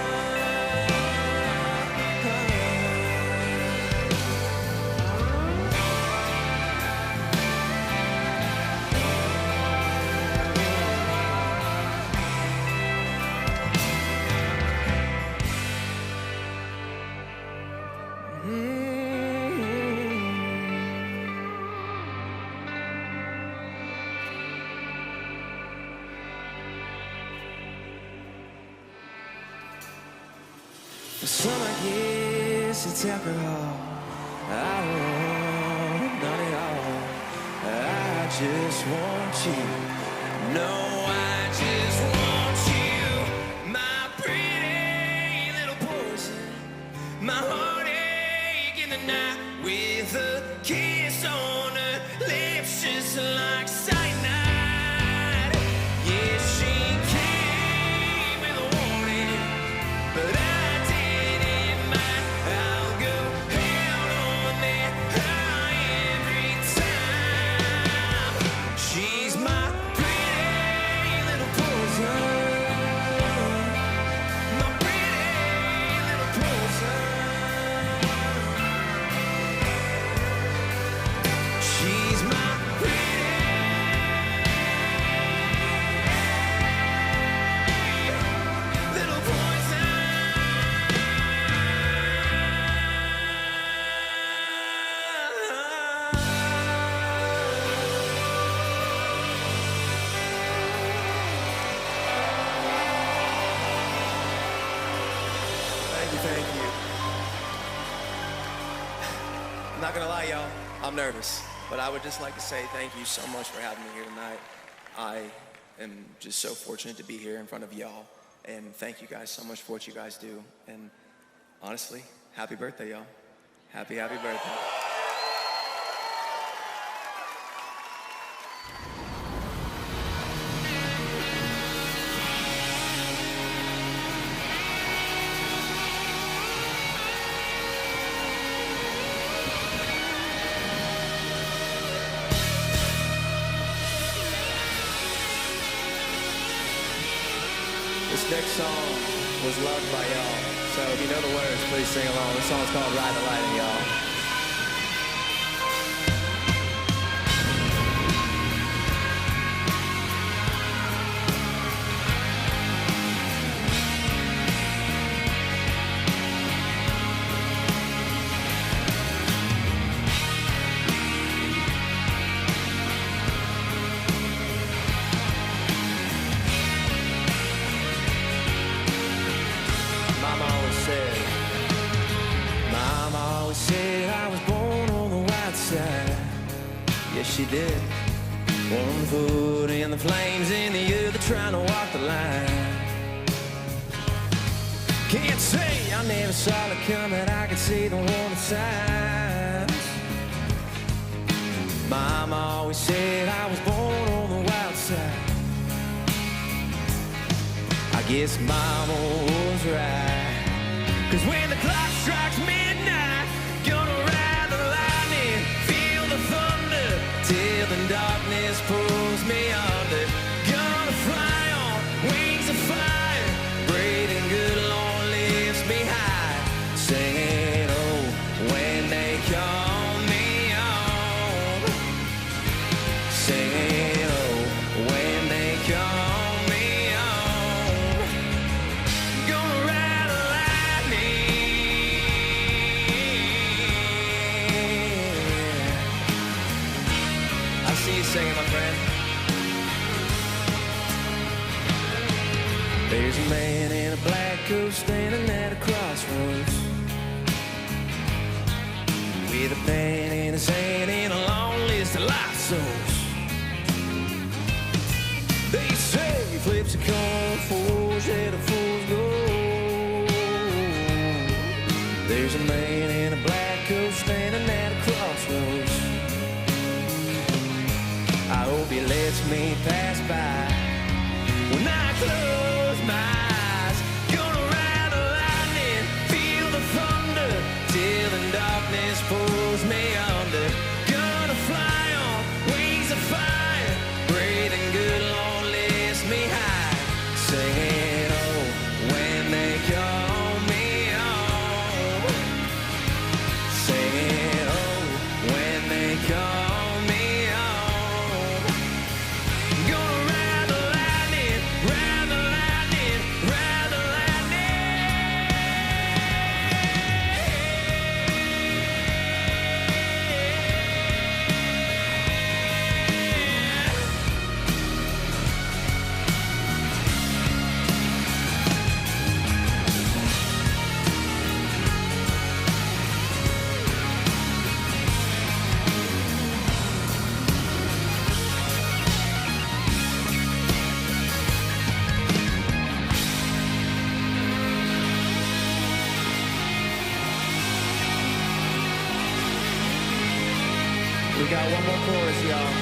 For some, I guess it's alcohol. I want none at all. I just want you. No, I just want you. My pretty little poison. My heartache in the night with a kiss on her lips just like cyanide. Yeah, she came with a warning, but I didn't mind. I'll go out on that high every time. She's my pretty little poison. My pretty little poison. She's my little poison. Thank you. I'm not gonna lie, y'all. I'm nervous, but I would just like to say thank you so much for having me here tonight. I am just so fortunate to be here in front of y'all, and thank you guys so much for what you guys do. And honestly, happy birthday, y'all. Happy birthday. This next song was loved by y'all, so if you know the words, please sing along. This song's called Ride the Lightning, y'all. Mama always said I was born on the white side. Yes, she did. One foot in the flames and the other trying to walk the line. Can't say I never saw it coming. I could see the warning signs. Mama always said I was born on the wild side. I guess Mama was right. 'Cause when the clock strikes midnight, gonna ride the lightning, feel the thunder, till the darkness pulls me under. Gonna fly on wings of fire, breathing good, Lord lifts me high. Singing, oh, when they call me on. Singing, oh, when they call me on. Gonna ride the lightning. standing at a crossroads with a pen in his hand and a long list of lost souls. They say flips a coin, fools let the fools go. There's a man in a black coat standing at a crossroads. I hope he lets me pass by when I close my eyes. Gonna ride the lightning, feel the thunder, till the darkness pulls me under. Gonna fly on wings of fire, breathing good, Lord, lift me high. Singing, oh, when they call me home. Singing, oh, when they call me home. Gonna ride the lightning, ride the lightning, ride the We got one more chorus, y'all.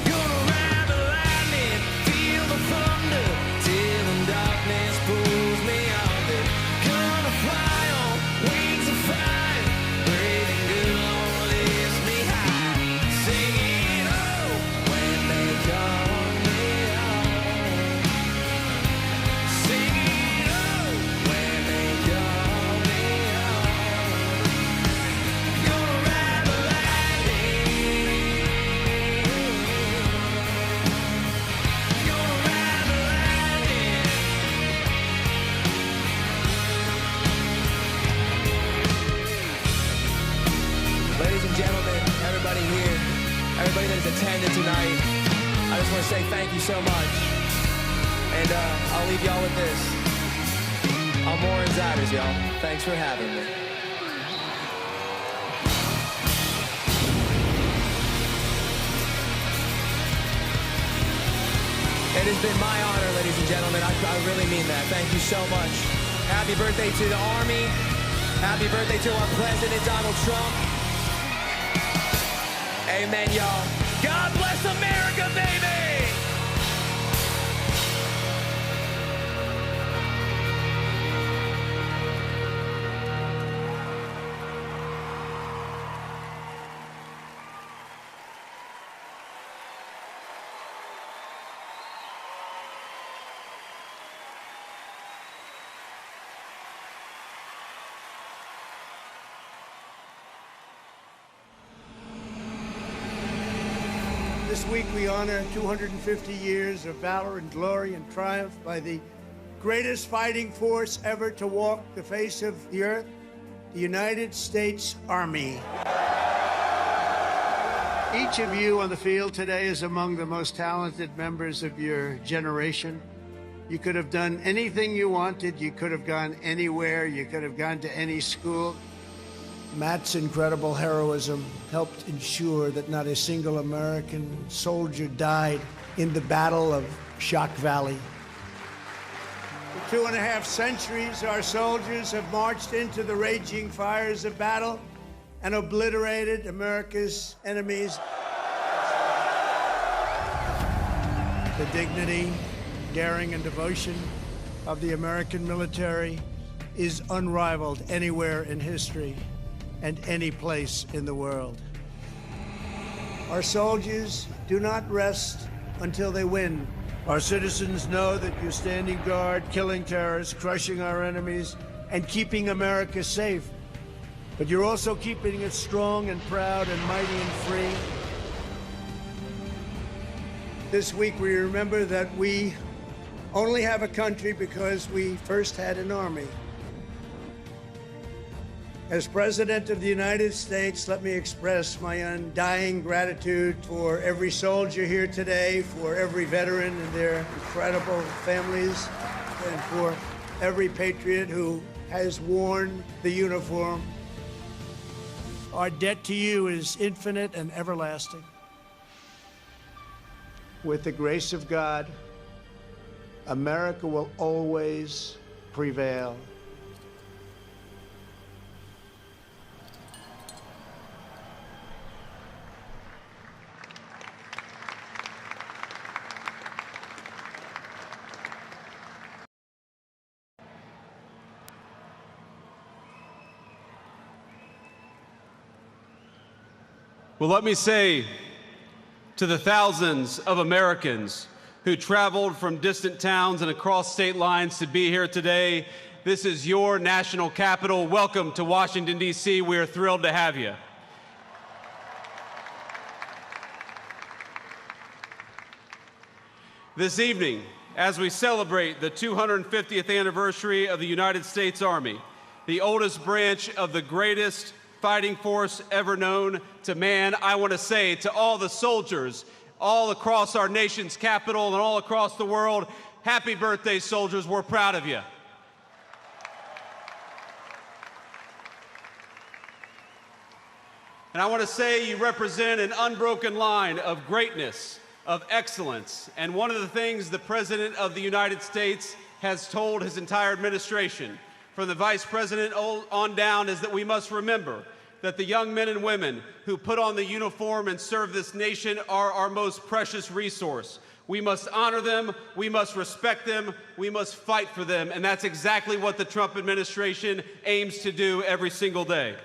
Gonna ride the lightning, feel the thunder, till the darkness pulls me under. Gonna fly on wings of fire, breathing good, Lord, lift me high. Singing, oh, when they call me home. Singing, oh, when they call me home. Gonna ride the lightning. Gonna ride the lightning. Ladies and gentlemen, everybody here, everybody that has attended tonight, I just want to say thank you so much. And I'll leave y'all with this. I'm more insiders, y'all. Thanks for having me. It has been my honor, ladies and gentlemen. I really mean that. Thank you so much. Happy birthday to the Army. Happy birthday to our President, Donald Trump. Amen, y'all. God bless America, baby! This week we honor 250 years of valor and glory and triumph by the greatest fighting force ever to walk the face of the earth, the United States Army. Each of you on the field today is among the most talented members of your generation. You could have done anything you wanted. You could have gone anywhere. You could have gone to any school. Matt's incredible heroism helped ensure that not a single American soldier died in the Battle of Shock Valley. For 2.5 centuries, our soldiers have marched into the raging fires of battle and obliterated America's enemies. The dignity, daring, and devotion of the American military is unrivaled anywhere in history and any place in the world. Our soldiers do not rest until they win. Our citizens know that you're standing guard, killing terrorists, crushing our enemies, and keeping America safe. But you're also keeping it strong and proud and mighty and free. This week we remember that we only have a country because we first had an army. As President of the United States, let me express my undying gratitude for every soldier here today, for every veteran and their incredible families, and for every patriot who has worn the uniform. Our debt to you is infinite and everlasting. With the grace of God, America will always prevail. Well, let me say to the thousands of Americans who traveled from distant towns and across state lines to be here today, this is your national capital. Welcome to Washington, D.C. We are thrilled to have you. This evening, as we celebrate the 250th anniversary of the United States Army, the oldest branch of the greatest fighting force ever known to man, I want to say to all the soldiers all across our nation's capital and all across the world, happy birthday, soldiers. We're proud of you. And I want to say you represent an unbroken line of greatness, of excellence. And one of the things the President of the United States has told his entire administration, from the Vice President on down, is that we must remember that the young men and women who put on the uniform and serve this nation are our most precious resource. We must honor them, we must respect them, we must fight for them, and that's exactly what the Trump administration aims to do every single day.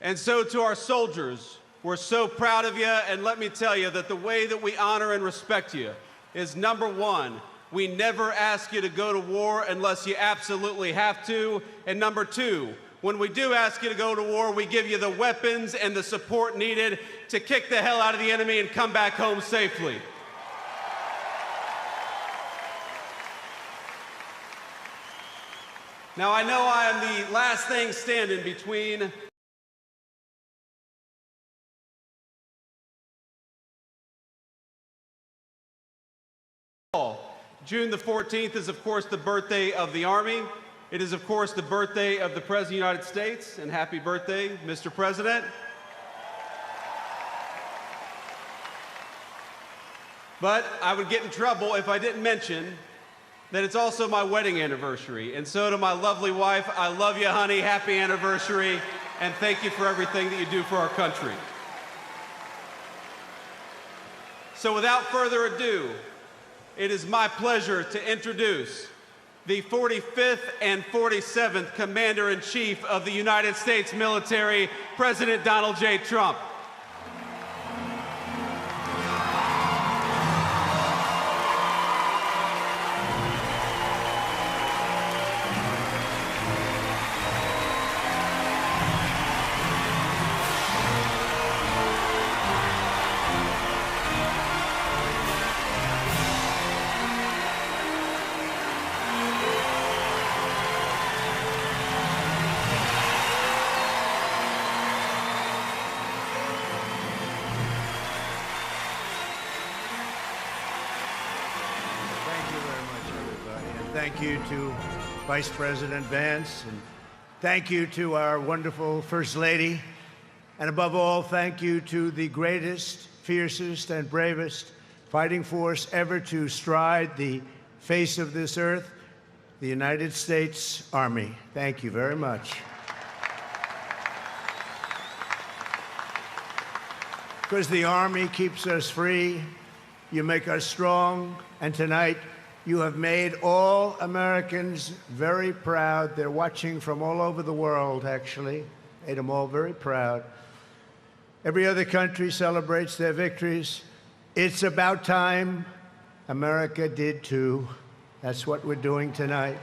And so to our soldiers, we're so proud of you, and let me tell you that the way that we honor and respect you is, number one, we never ask you to go to war unless you absolutely have to. And number two, when we do ask you to go to war, we give you the weapons and the support needed to kick the hell out of the enemy and come back home safely. Now, I know I am the last thing standing between June the 14th is, of course, the birthday of the Army. It is, of course, the birthday of the President of the United States. And happy birthday, Mr. President. But I would get in trouble if I didn't mention that it's also my wedding anniversary. And so to my lovely wife, I love you, honey. Happy anniversary. And thank you for everything that you do for our country. So without further ado, it is my pleasure to introduce the 45th and 47th Commander-in-Chief of the United States military, President Donald J. Trump. Thank you to Vice President Vance, and thank you to our wonderful First Lady, and above all, thank you to the greatest, fiercest, and bravest fighting force ever to stride the face of this earth, the United States Army. Thank you very much. Because the Army keeps us free, you make us strong, and tonight, you have made all Americans very proud. They're watching from all over the world, actually. Made them all very proud. Every other country celebrates their victories. It's about time America did too. That's what we're doing tonight.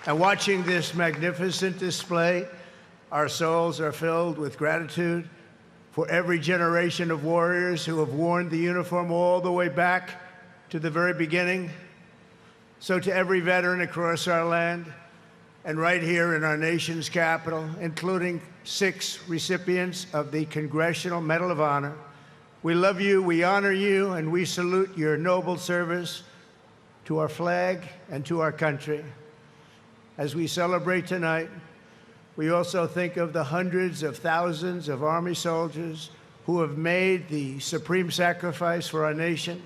And watching this magnificent display, our souls are filled with gratitude for every generation of warriors who have worn the uniform all the way back to the very beginning, so to every veteran across our land and right here in our nation's capital, including 6 recipients of the Congressional Medal of Honor, we love you, we honor you, and we salute your noble service to our flag and to our country. As we celebrate tonight, we also think of the hundreds of thousands of Army soldiers who have made the supreme sacrifice for our nation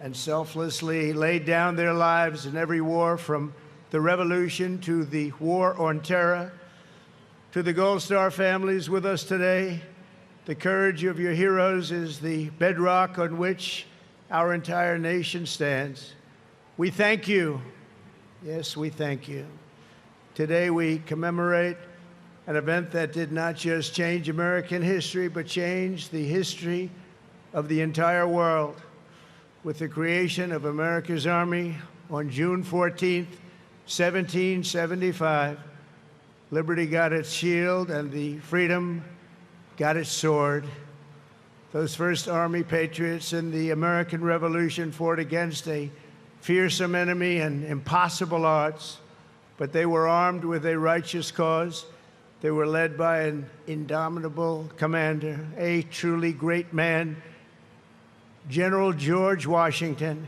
and selflessly laid down their lives in every war, from the Revolution to the War on Terror. To the Gold Star families with us today, the courage of your heroes is the bedrock on which our entire nation stands. We thank you. Yes, we thank you. Today we commemorate an event that did not just change American history, but changed the history of the entire world. With the creation of America's Army on June 14th, 1775, liberty got its shield and the freedom got its sword. Those first Army patriots in the American Revolution fought against a fearsome enemy and impossible odds, but they were armed with a righteous cause. They were led by an indomitable commander, a truly great man, General George Washington,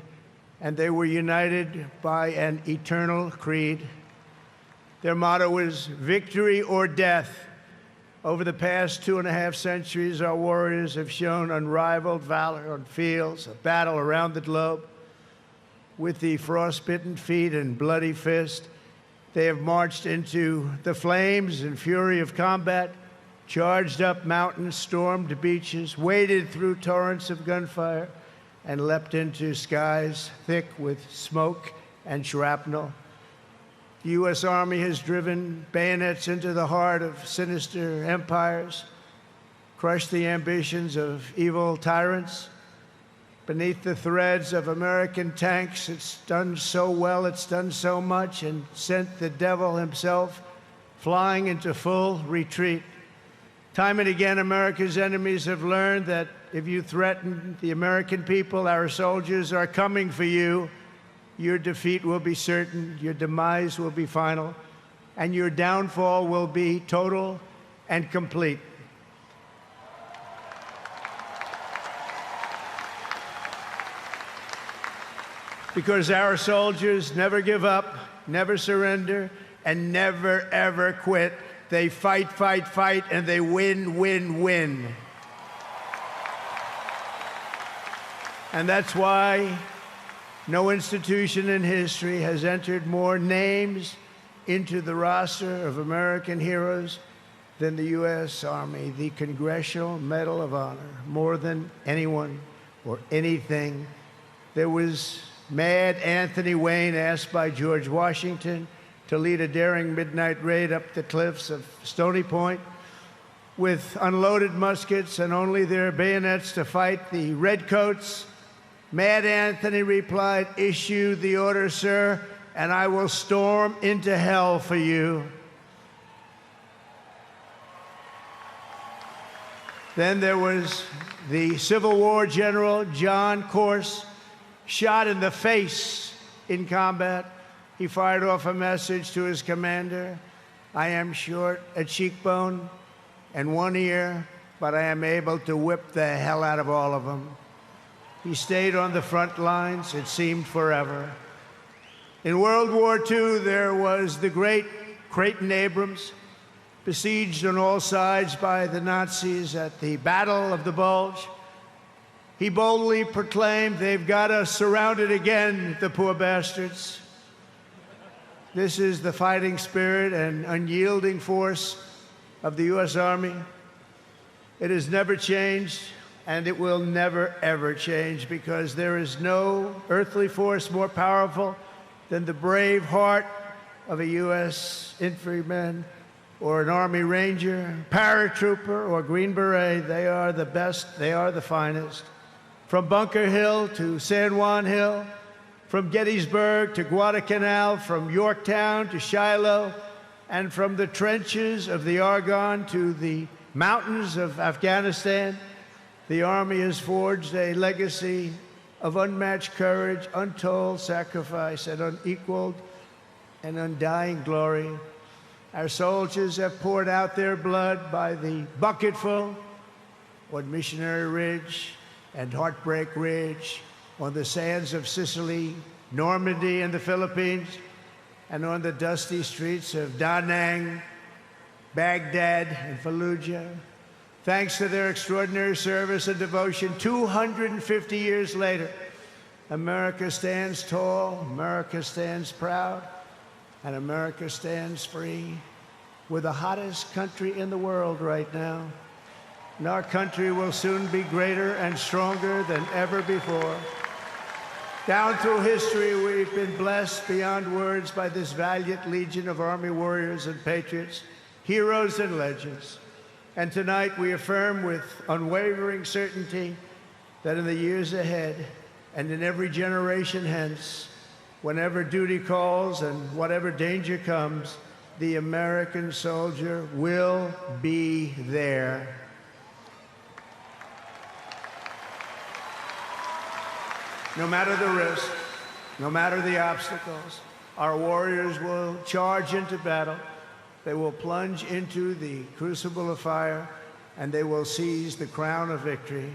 and they were united by an eternal creed. Their motto was victory or death. Over the past 2.5 centuries, our warriors have shown unrivaled valor on fields of battle around the globe. With the frostbitten feet and bloody fist, they have marched into the flames and fury of combat, charged up mountains, stormed beaches, waded through torrents of gunfire, and leapt into skies thick with smoke and shrapnel. The U.S. Army has driven bayonets into the heart of sinister empires, crushed the ambitions of evil tyrants. Beneath the threads of American tanks, it's done so well, it's done so much, and sent the devil himself flying into full retreat. Time and again, America's enemies have learned that if you threaten the American people, our soldiers are coming for you. Your defeat will be certain, your demise will be final, and your downfall will be total and complete. Because our soldiers never give up, never surrender, and never, ever quit. They fight, fight, fight, and they win, win, win. And that's why no institution in history has entered more names into the roster of American heroes than the U.S. Army, the Congressional Medal of Honor, more than anyone or anything. There was Mad Anthony Wayne, asked by George Washington to lead a daring midnight raid up the cliffs of Stony Point with unloaded muskets and only their bayonets to fight the redcoats. Mad Anthony replied, "Issue the order, sir, and I will storm into hell for you." Then there was the Civil War general, John Corse, shot in the face in combat. He fired off a message to his commander: "I am short a cheekbone and one ear, but I am able to whip the hell out of all of them." He stayed on the front lines, it seemed forever. In World War II, there was the great Creighton Abrams, besieged on all sides by the Nazis at the Battle of the Bulge. He boldly proclaimed, "They've got us surrounded again, the poor bastards." This is the fighting spirit and unyielding force of the U.S. Army. It has never changed, and it will never, ever change, because there is no earthly force more powerful than the brave heart of a U.S. infantryman or an Army Ranger, paratrooper, or Green Beret. They are the best, they are the finest. From Bunker Hill to San Juan Hill, from Gettysburg to Guadalcanal, from Yorktown to Shiloh, and from the trenches of the Argonne to the mountains of Afghanistan, the Army has forged a legacy of unmatched courage, untold sacrifice, and unequaled and undying glory. Our soldiers have poured out their blood by the bucketful on Missionary Ridge and Heartbreak Ridge, on the sands of Sicily, Normandy, and the Philippines, and on the dusty streets of Da Nang, Baghdad, and Fallujah. Thanks to their extraordinary service and devotion, 250 years later, America stands tall, America stands proud, and America stands free. We're the hottest country in the world right now, and our country will soon be greater and stronger than ever before. Down through history, we've been blessed beyond words by this valiant legion of Army warriors and patriots, heroes and legends. And tonight we affirm with unwavering certainty that in the years ahead and in every generation hence, whenever duty calls and whatever danger comes, the American soldier will be there. No matter the risk, no matter the obstacles, our warriors will charge into battle. They will plunge into the crucible of fire, and they will seize the crown of victory,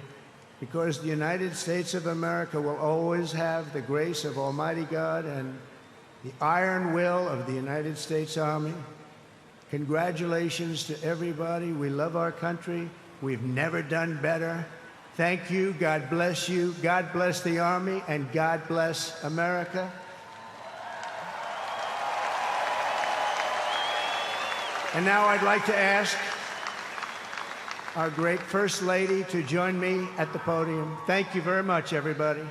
because the United States of America will always have the grace of Almighty God and the iron will of the United States Army. Congratulations to everybody. We love our country. We've never done better. Thank you. God bless you. God bless the Army, and God bless America. And now I'd like to ask our great First Lady to join me at the podium. Thank you very much, everybody.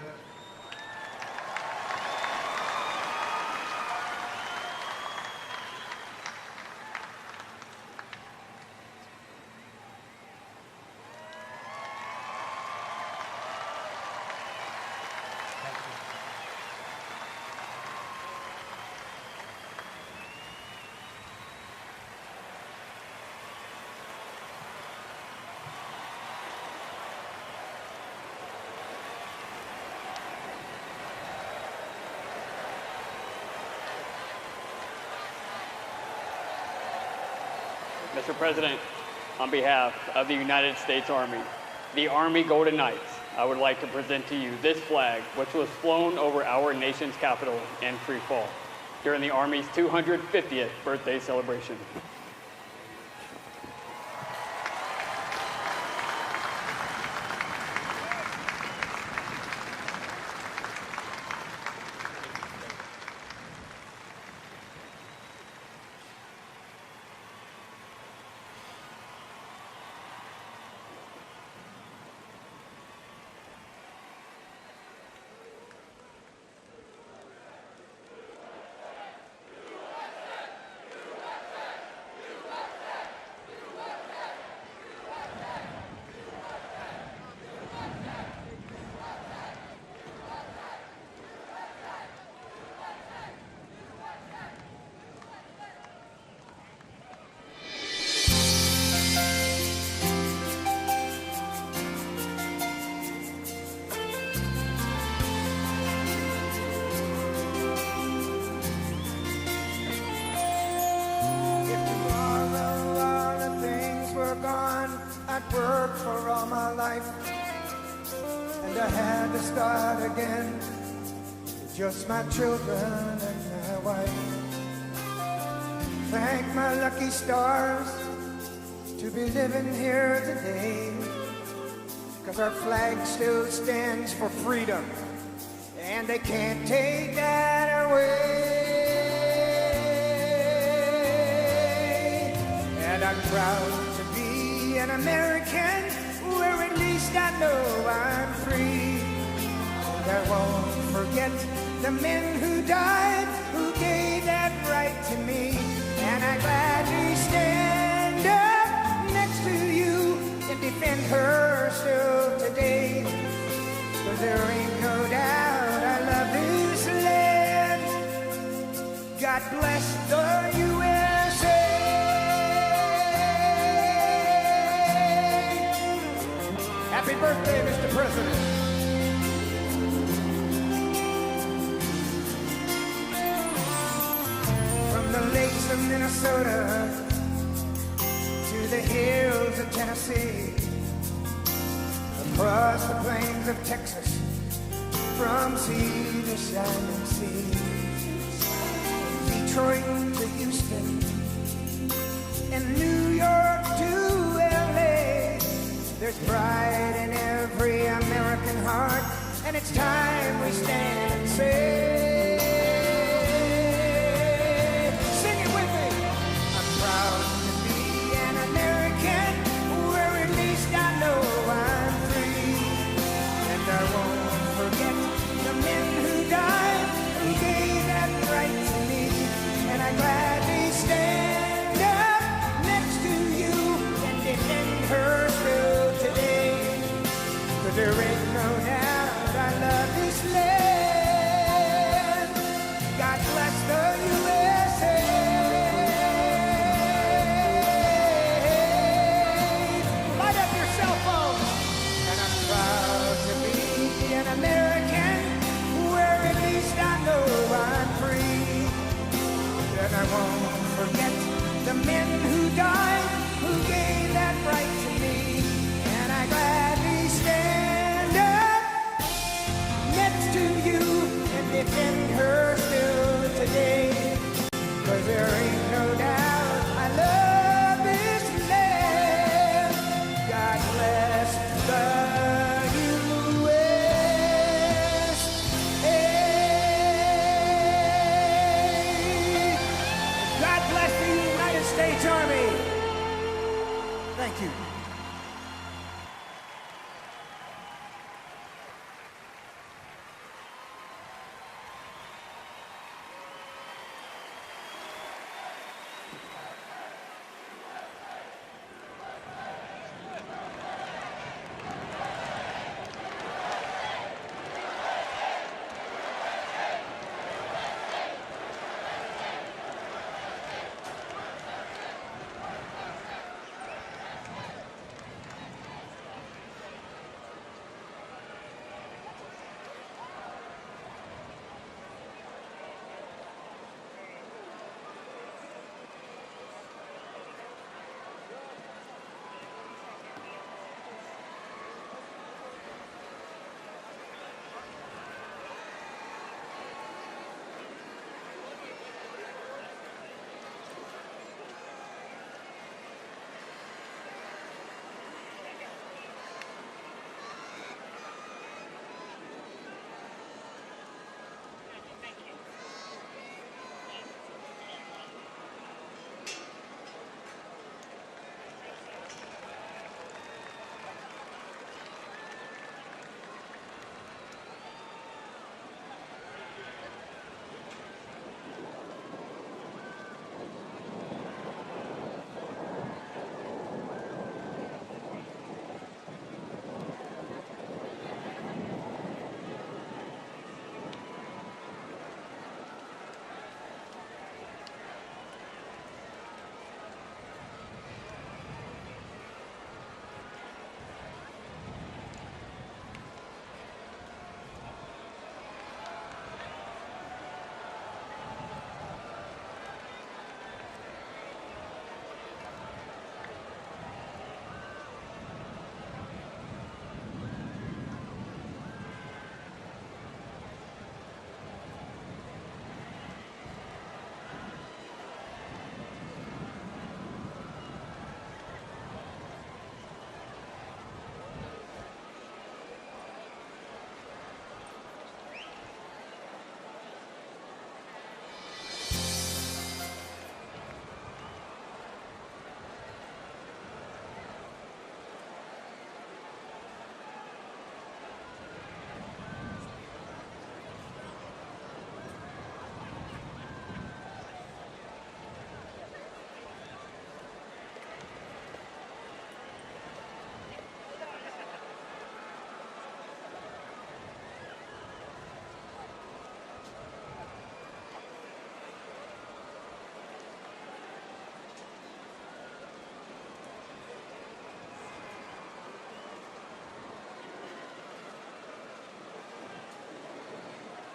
Mr. President, on behalf of the United States Army, the Army Golden Knights, I would like to present to you this flag, which was flown over our nation's capital in free fall during the Army's 250th birthday celebration. I'd worked for all my life, and I had to start again with just my children and my wife. Thank my lucky stars to be living here today, 'cause our flag still stands for freedom, and they can't take that away. And I'm proud to be an American, where at least I know I'm free. And I won't forget the men who died, who gave that right to me. And I gladly stand up next to you and defend her still today. 'Cause there ain't no doubt I love this land. God bless the USA. Happy birthday, Mr. President. Minnesota to the hills of Tennessee, across the plains of Texas, from sea to shining sea, Detroit to Houston, and New York to LA. There's pride in every American heart, and it's time we stand and say